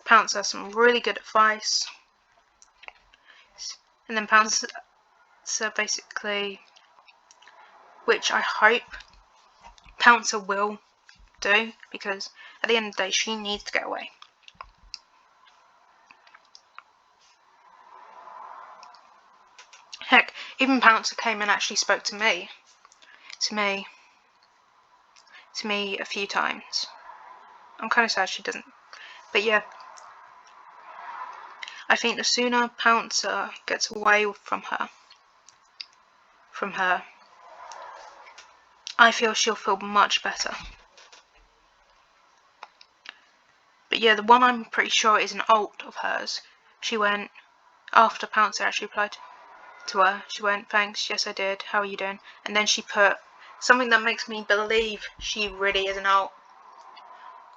Pouncer some really good advice, and then Pouncer basically, which I hope Pouncer will do, because at the end of the day she needs to get away. Heck, even Pouncer came and actually spoke to me a few times. I'm kind of sad she didn't. But yeah, I think the sooner Pouncer gets away from her, I feel she'll feel much better. But yeah, the one I'm pretty sure is an alt of hers. She went, after Pouncer actually replied to her, she went, thanks, yes I did, how are you doing? And then she put something that makes me believe she really is an alt.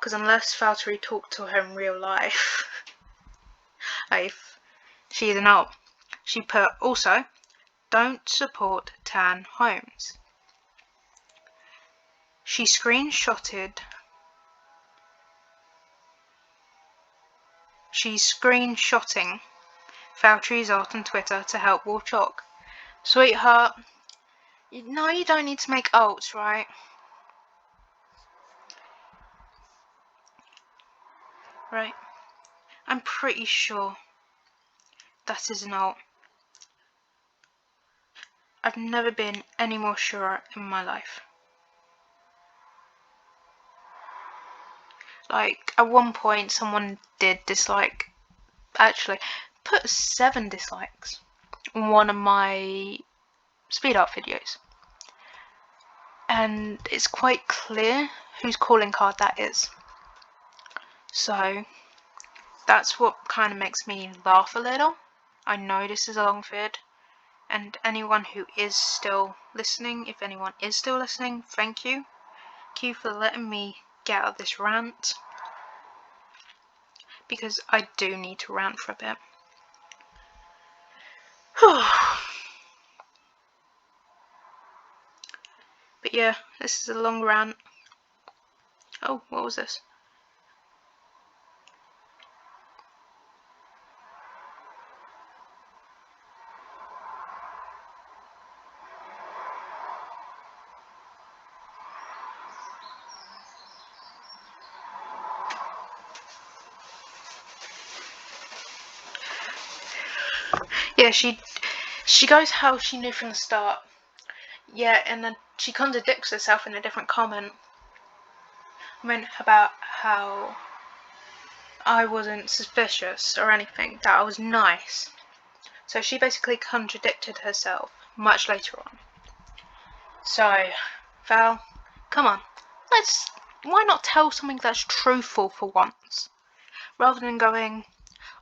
Because unless Valtteri talked to her in real life, if she is an alt, she put, also, don't support tan homes. She's screenshotting Valtteri's art on Twitter to help War Chalk. Sweetheart, no, you don't need to make alts, right? Right. I'm pretty sure that is an alt. I've never been any more sure in my life. Like, at one point someone did dislike, actually put 7 dislikes on one of my speed art videos, and it's quite clear whose calling card that is. So that's what kind of makes me laugh a little. I know this is a long vid, and anyone who is still listening, if anyone is still listening, thank you. Thank you for letting me get out of this rant, because I do need to rant for a bit. But yeah, this is a long rant. Oh, what was this? Yeah, she goes how she knew from the start Yeah, and then she contradicts herself in a different comment. I mean, about how I wasn't suspicious or anything, that I was nice. So she basically contradicted herself much later on. So, Val, come on, why not tell something that's truthful for once? Rather than going,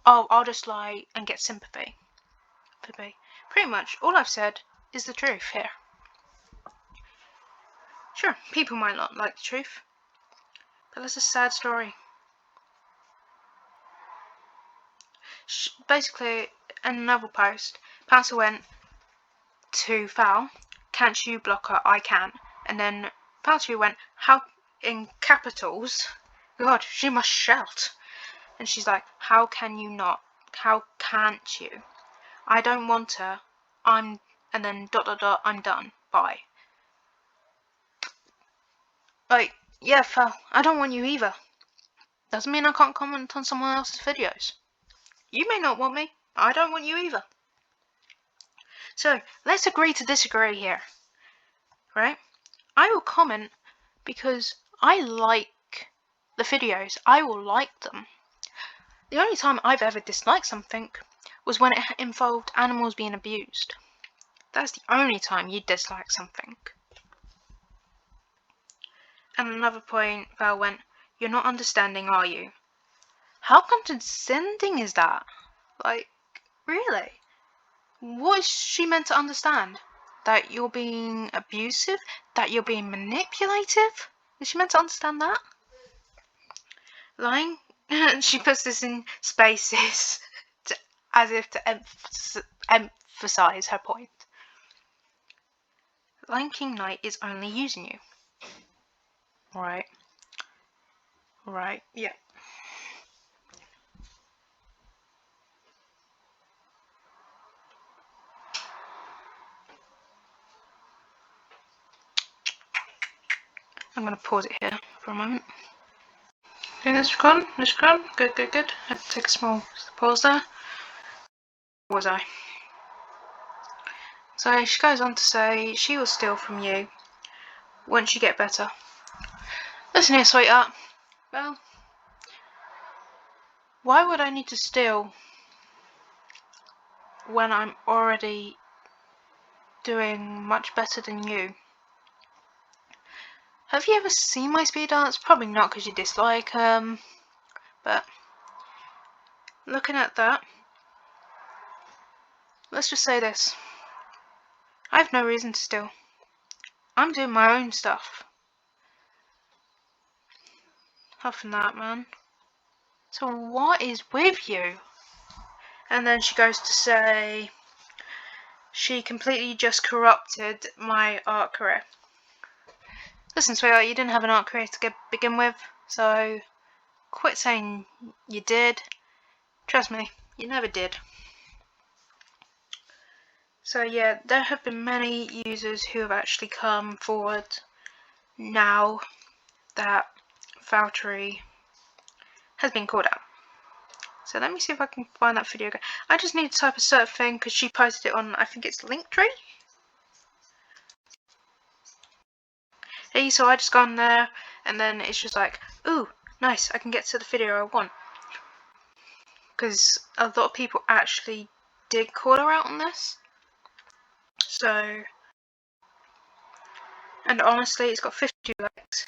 oh, I'll just lie and get sympathy. Pretty much all I've said is the truth here. Sure, people might not like the truth, but that's a sad story. Basically, in another post, Pouncer went to Val, can't you block her? I can. And then Pouncer went, how, in capitals, God, she must shout. And she's like, how can you not? How can't you? I don't want her. And then ... I'm done. Bye. Like, yeah, Val, I don't want you either. Doesn't mean I can't comment on someone else's videos. You may not want me. I don't want you either. So, let's agree to disagree here. Right? I will comment because I like the videos. I will like them. The only time I've ever disliked something was when it involved animals being abused. That's the only time you dislike something. And another point, Val went, you're not understanding, are you? How condescending is that? Like, really? What is she meant to understand? That you're being abusive? That you're being manipulative? Is she meant to understand that? Lying? She puts this in spaces as if to emphasize her point. Lion King Knight is only using you. Right. Right, yeah. I'm going to pause it here for a moment. Okay, this recording. Good. I have to take a small pause there. Where was I? So she goes on to say, she will steal from you once you get better. Listen here, sweetheart. Well, why would I need to steal when I'm already doing much better than you? Have you ever seen my speed dance? Probably not, because you dislike but looking at that, let's just say this. I have no reason to steal. I'm doing my own stuff. Other than that, man. So what is with you? And then she goes to say she completely just corrupted my art career. Listen, sweetheart, you didn't have an art career to begin with, so quit saying you did. Trust me, you never did. So yeah, there have been many users who have actually come forward now that Valtteri has been called out. So let me see if I can find that video again. I just need to type a certain thing because she posted it on, I think it's Linktree. Hey, so I just gone there and then it's just like, ooh, nice, I can get to the video I want. Because a lot of people actually did call her out on this. So, and honestly, it's got 52 likes.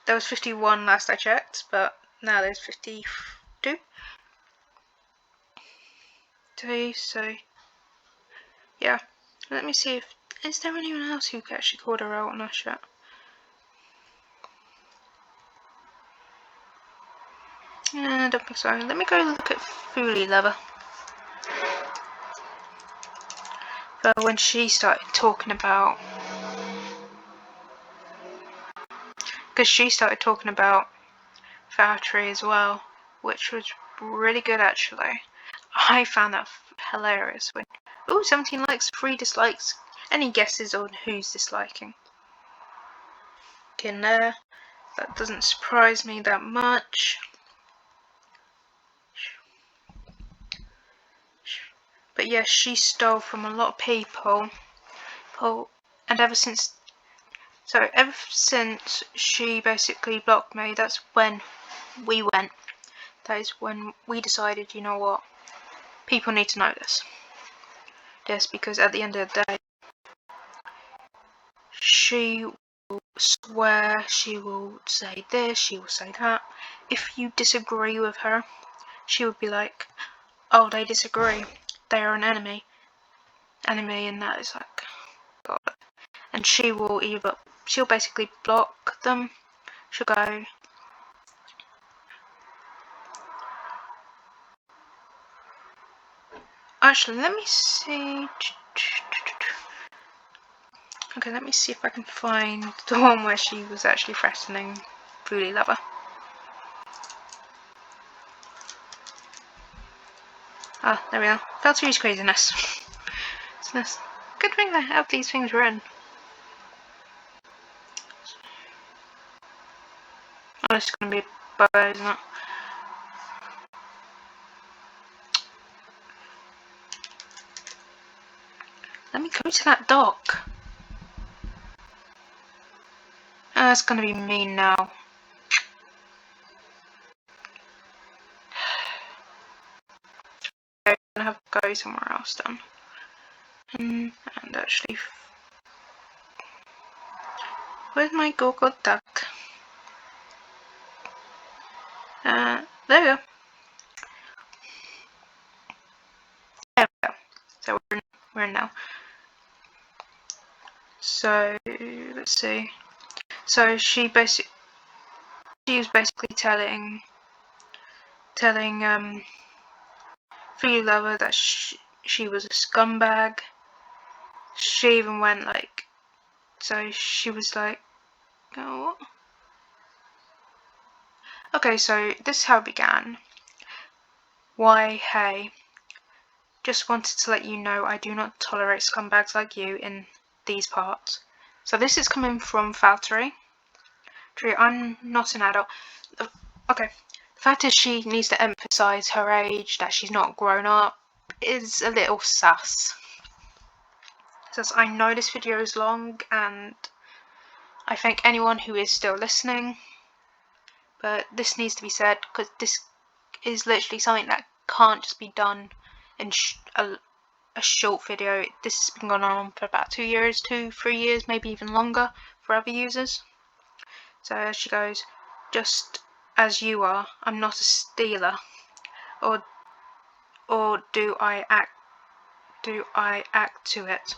There was 51 last I checked, but now there's 52. So, yeah. Let me see if, is there anyone else who actually called her out on that shit? Yeah, I don't think so. Let me go look at Fuli Lover. But when she started talking about, because she started talking about Valtteri as well, which was really good actually. I found that hilarious. When, ooh, 17 likes, 3 dislikes. Any guesses on who's disliking? In there, that doesn't surprise me that much. But yes, she stole from a lot of people. And ever since she basically blocked me, that's when we went. That is when we decided, you know what, people need to know this. Because at the end of the day, she will swear, she will say this, she will say that. If you disagree with her, she would be like, oh, they disagree, they are an enemy, and that is like, God. And she'll basically block them. She'll go, actually, let me see. Okay, let me see if I can find the one where she was actually threatening Fuli Lover. Ah, there we are. Fell to use craziness. It's good thing I have these things written. Oh, this is going to be a bow, isn't it? Let me go to that dock. It's going to be mean now. I'm going to have to go somewhere else then. And actually, where's my Google Duck? There we go. There we go. So we're in now. So let's see. So she was basically telling Fuli Lover that she was a scumbag. She even went like, so she was like, oh, what? Okay, so this is how it began. Why, hey, just wanted to let you know I do not tolerate scumbags like you in these parts. So this is coming from Fuli. I'm not an adult. Okay, the fact is she needs to emphasise her age, that she's not grown up, is a little sus. Says, I know this video is long and I thank anyone who is still listening, but this needs to be said because this is literally something that can't just be done in a short video. This has been going on for about 2 years, 3 years, maybe even longer for other users. So she goes, just as you are, I'm not a stealer, or do I act to it?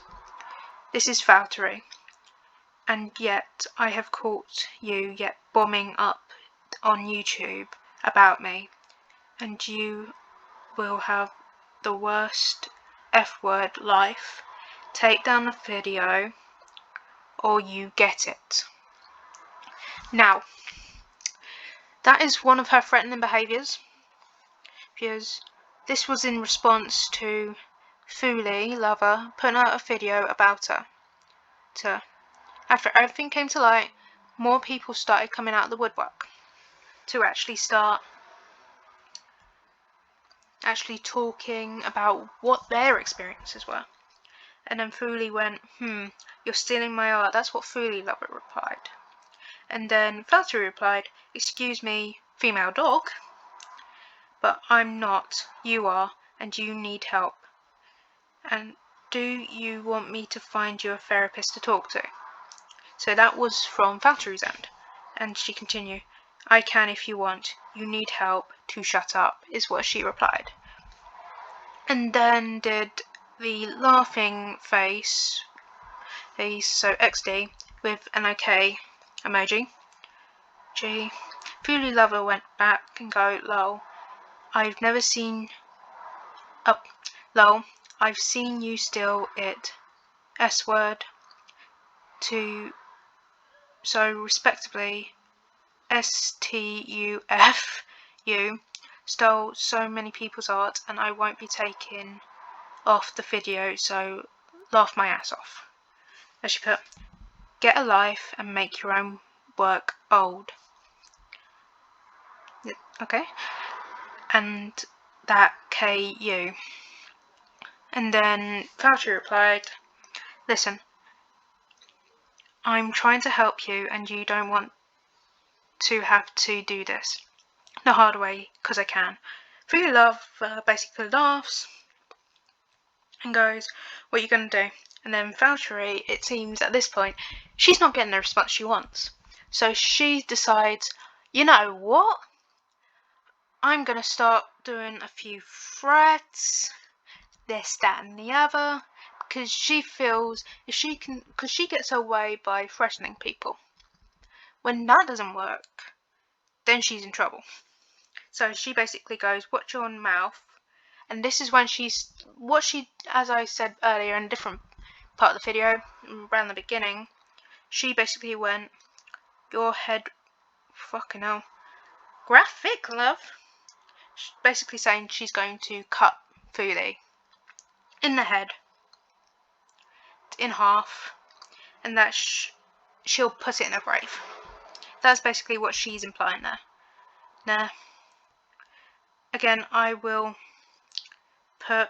This is Fuli, and yet I have caught you yet bombing up on YouTube about me, and you will have the worst F-word life. Take down the video or you get it. Now, that is one of her threatening behaviours, because this was in response to Fuli Lover putting out a video about her. After everything came to light, more people started coming out of the woodwork to actually start talking about what their experiences were. And then Fuli went, you're stealing my art. That's what Fuli Lover replied. And then Fuli replied, excuse me, female dog, but I'm not. You are, and you need help. And do you want me to find you a therapist to talk to? So that was from Fuli's end. And she continued, I can if you want. You need help to shut up, is what she replied. And then did the laughing face, so XD, with an OK emoji. Fuli Lover went back and go, lol, I've seen you steal it, S-word, so respectably, STUF, you stole so many people's art and I won't be taking off the video, so laugh my ass off. As she put, get a life and make your own work old. Okay, and that KU. And then Fuli replied, listen, I'm trying to help you and you don't want to have to do this the hard way because I can. Fuli basically laughs and goes, what are you going to do? And then Valtteri, it seems at this point, she's not getting the response she wants. So she decides, you know what? I'm going to start doing a few threats, this, that and the other, because she feels if she can, because she gets her way by threatening people. When that doesn't work, then she's in trouble. So she basically goes, watch your mouth. And this is when as I said earlier in a different part of the video, around the beginning, she basically went, your head, fucking hell, graphic, love. She's basically saying she's going to cut Fuli in the head, in half, and that she'll put it in a grave. That's basically what she's implying there. Now, again, I will put...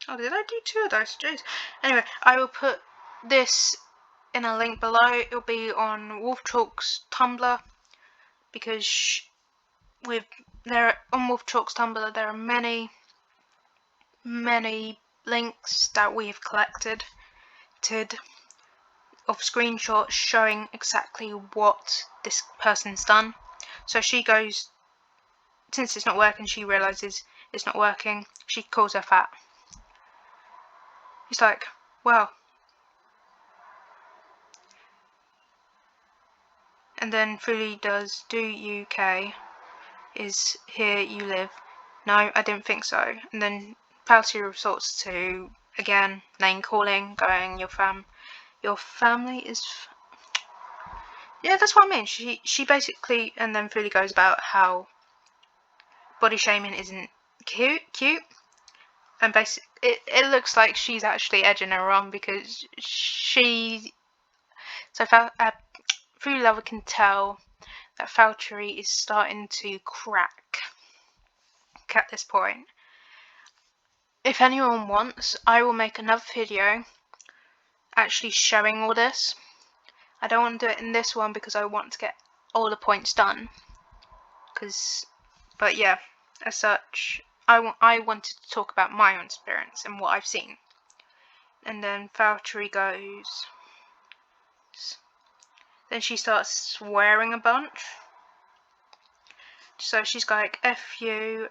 Oh, did I do 2 of those? Jeez. Anyway, I will put this in a link below. It'll be on Wolf Talk's Tumblr, because on Wolf Talk's Tumblr there are many links that we have collected of screenshots showing exactly what this person's done. So she goes, since it's not working, she realizes it's not working, she calls her fat. He's like, well. And then Fuli does, do you care? Is here you live? No, I didn't think so. And then Fauci resorts to, again, name calling, going, your family is... Yeah, that's what I mean. She basically, and then Fuli goes about how body shaming isn't cute, and basically it looks like she's actually edging her on, because Fuli Lover can tell that Valtteri is starting to crack at this point. If anyone wants, I will make another video actually showing all this. I don't want to do it in this one because I want to get all the points done. But yeah, as such, I wanted to talk about my own experience and what I've seen. And then Valtteri goes... Then she starts swearing a bunch. So she's like, F you,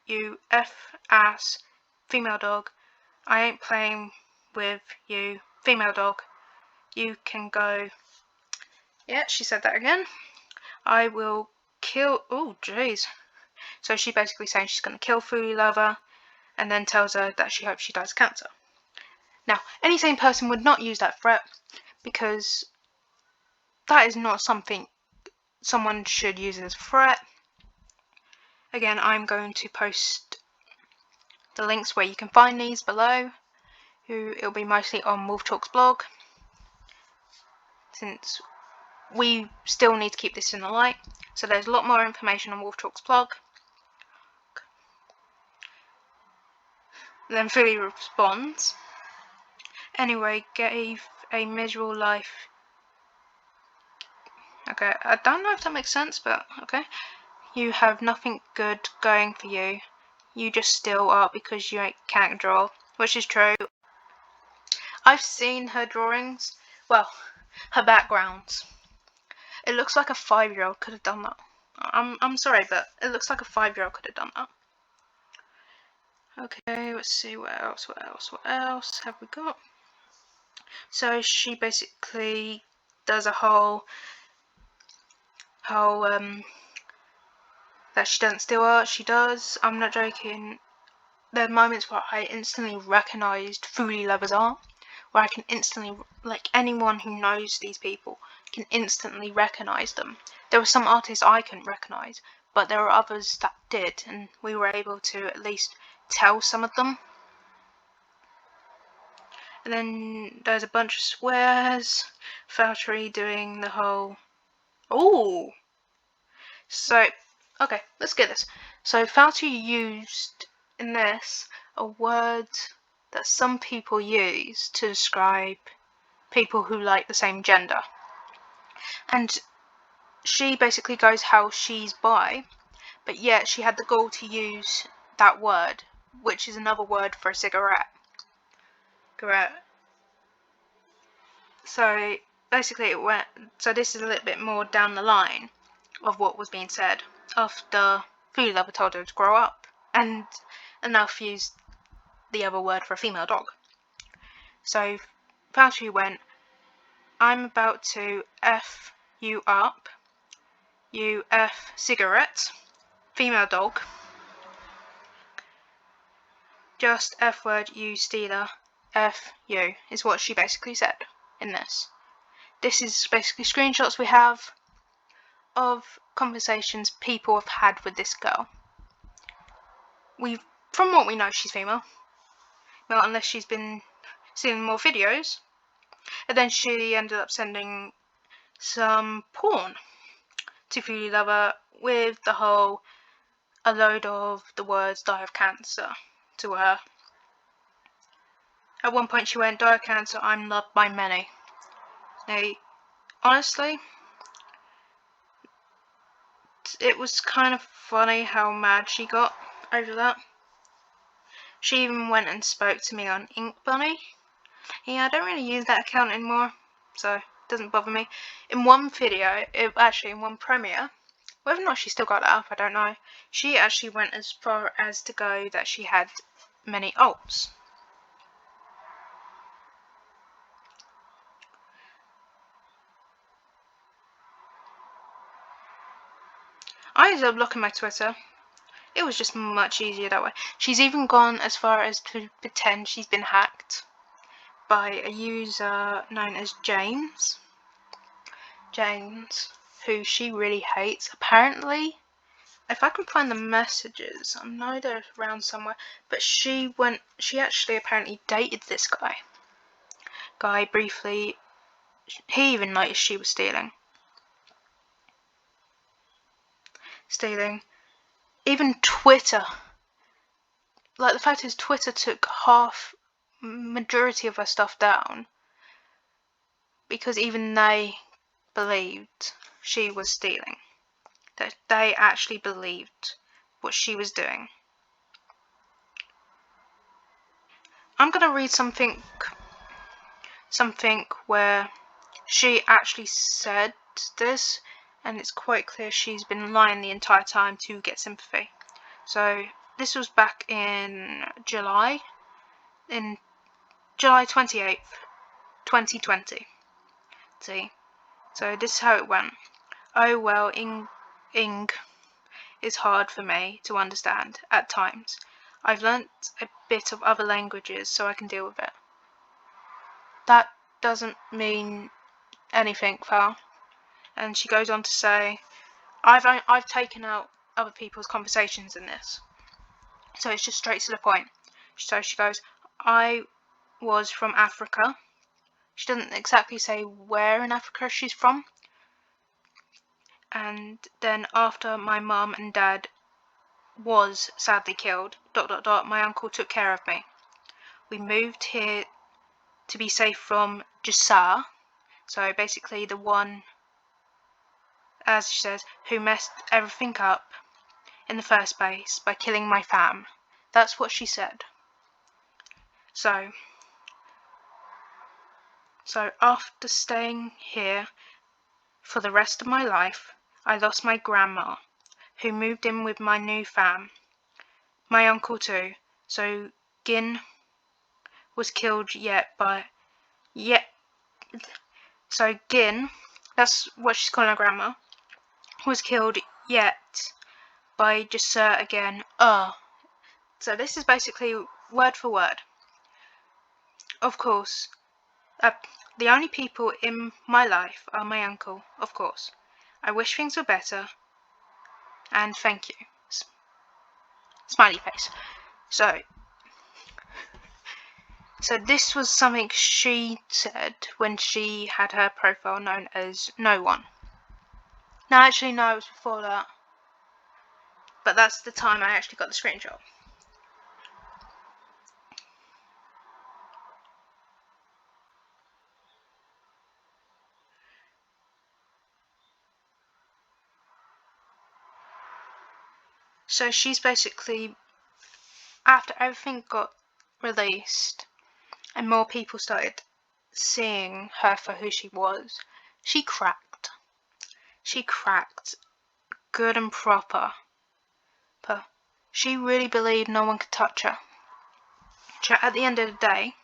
you F ass, female dog. I ain't playing with you, female dog. You can go. Yeah, she said that again. I will kill... Oh, jeez. So she's basically saying she's going to kill Fuli Lover, and then tells her that she hopes she dies of cancer. Now, any sane person would not use that threat, because that is not something someone should use as a threat. Again, I'm going to post the links where you can find these below. It'll be mostly on Wolf Talk's blog, since we still need to keep this in the light. So there's a lot more information on Wolf Talk's blog. Then Fuli responds, anyway, gave a miserable life. Okay, I don't know if that makes sense, but okay. You have nothing good going for you. You just still are because you can't draw, which is true. I've seen her drawings, well, her backgrounds. It looks like a 5-year-old could have done that. I'm sorry, but it looks like a 5-year-old could have done that. Okay, let's see, what else have we got? So she basically does a whole that she doesn't steal art. She does. I'm not joking. There are moments where I instantly recognised Fuli Lover's art, where I can instantly, like anyone who knows these people, can instantly recognise them. There were some artists I couldn't recognise, but there were others that did, and we were able to at least tell some of them. And then there's a bunch of swears. Valtteri doing the whole... Oh! So, okay, let's get this. So Valtteri used, in this, a word that some people use to describe people who like the same gender. And she basically goes how she's bi, but yet she had the gall to use that word, which is another word for a cigarette. So basically it went, so this is a little bit more down the line of what was being said after Fuli Lover told her to grow up and enough used the other word for a female dog. So Fauci went, I'm about to F you up, you F cigarette, female dog, just F word, you stealer, F you, is what she basically said in this. This is basically screenshots we have of conversations people have had with this girl. From what we know, she's female. Well, unless she's been seeing more videos. And then she ended up sending some porn to Fuli Lover with the whole, a load of the words die of cancer to her. At one point she went, die of cancer, I'm loved by many. Now, honestly, it was kind of funny how mad she got over that. She even went and spoke to me on Ink Bunny. Yeah, I don't really use that account anymore, so it doesn't bother me. In one video, actually in one premiere, whether or not she still got it up, I don't know, she actually went as far as to go that she had many alts. I ended up blocking my Twitter. It was just much easier that way. She's even gone as far as to pretend she's been hacked by a user known as James, who she really hates. Apparently, if I can find the messages, I know they're around somewhere, but she actually apparently dated this guy briefly. He even noticed she was stealing. Even Twitter, like the fact is Twitter took majority of her stuff down because even they believed she was stealing, that they actually believed what she was doing. I'm going to read something where she actually said this, and it's quite clear she's been lying the entire time to get sympathy. So this was back in July 28th, 2020. See, so this is how it went. Oh well, Ing is hard for me to understand at times. I've learnt a bit of other languages so I can deal with it. That doesn't mean anything, Val. And she goes on to say, I've taken out other people's conversations in this, so it's just straight to the point. So she goes, I was from Africa. She doesn't exactly say where in Africa she's from. And then after my mum and dad was sadly killed, ... my uncle took care of me. We moved here to be safe from Jasar, so basically the one, as she says, who messed everything up in the first place by killing my fam. That's what she said. So after staying here for the rest of my life, I lost my grandma, who moved in with my new fam. My uncle too. So Gin was killed so Gin, that's what she's calling her grandma, was killed yet by Jasser again. So this is basically word for word. Of course, the only people in my life are my uncle, of course. I wish things were better, and thank you. Smiley face. So this was something she said when she had her profile known as No One. Now, actually, no, it was before that. But that's the time I actually got the screenshot. So she's basically, after everything got released and more people started seeing her for who she was, she cracked. She cracked good and proper. But she really believed no one could touch her. So at the end of the day,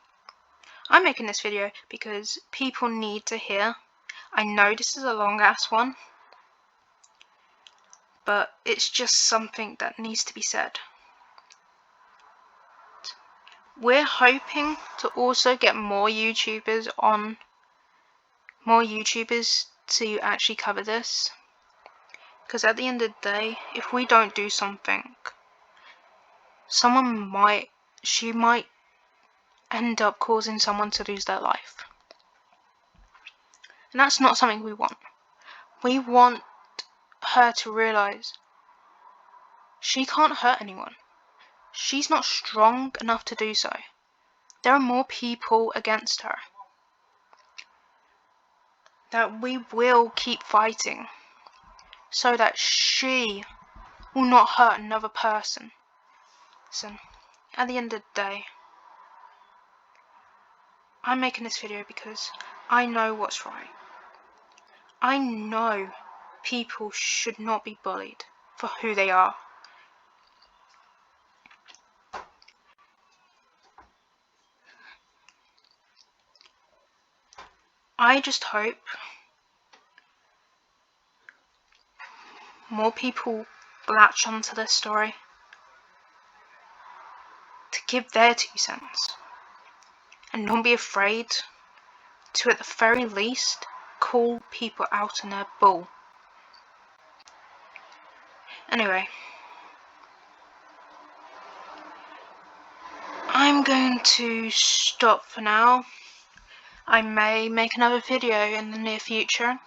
I'm making this video because people need to hear. I know this is a long ass one, but it's just something that needs to be said. We're hoping to also get more YouTubers to actually cover this, because at the end of the day, if we don't do something, she might end up causing someone to lose their life, and that's not something we want. We want her to realize she can't hurt anyone. She's not strong enough to do so. There are more people against her. That we will keep fighting so that she will not hurt another person. So, at the end of the day, I'm making this video because I know what's right. I know people should not be bullied for who they are. I just hope more people latch onto this story to give their 2 cents and don't be afraid to, at the very least, call people out on their bull. Anyway, I'm going to stop for now. I may make another video in the near future,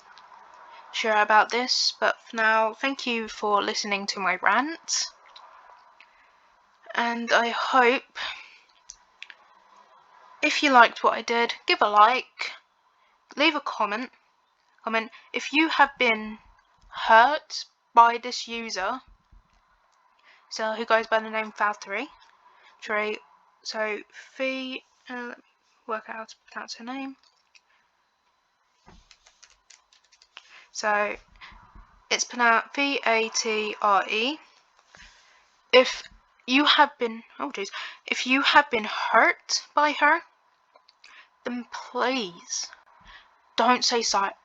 sure about this, but for now, thank you for listening to my rant, and I hope, if you liked what I did, give a like, leave a comment if you have been hurt by this user, so who goes by the name Fuli. So Fee, let me work out how to pronounce her name. So it's pronounced Fatre. If you have been, if you have been hurt by her, then please don't stay silent.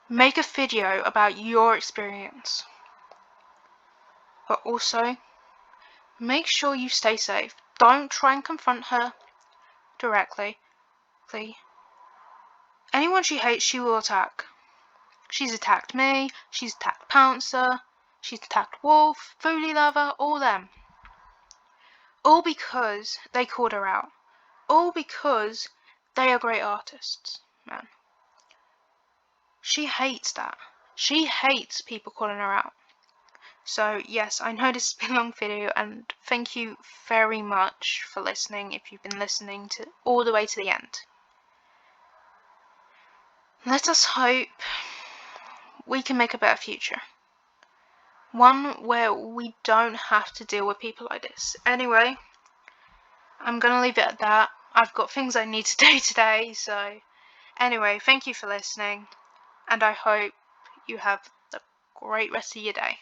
Make a video about your experience, but also make sure you stay safe. Don't try and confront her directly. Anyone she hates, she will attack. She's attacked me, she's attacked Pouncer, she's attacked Wolf, Fuli Lover, all them. All because they called her out. All because they are great artists, man. She hates that. She hates people calling her out. So yes, I know this has been a long video, and thank you very much for listening if you've been listening to all the way to the end. Let us hope we can make a better future. One where we don't have to deal with people like this. Anyway, I'm going to leave it at that. I've got things I need to do today, so anyway, thank you for listening, and I hope you have a great rest of your day.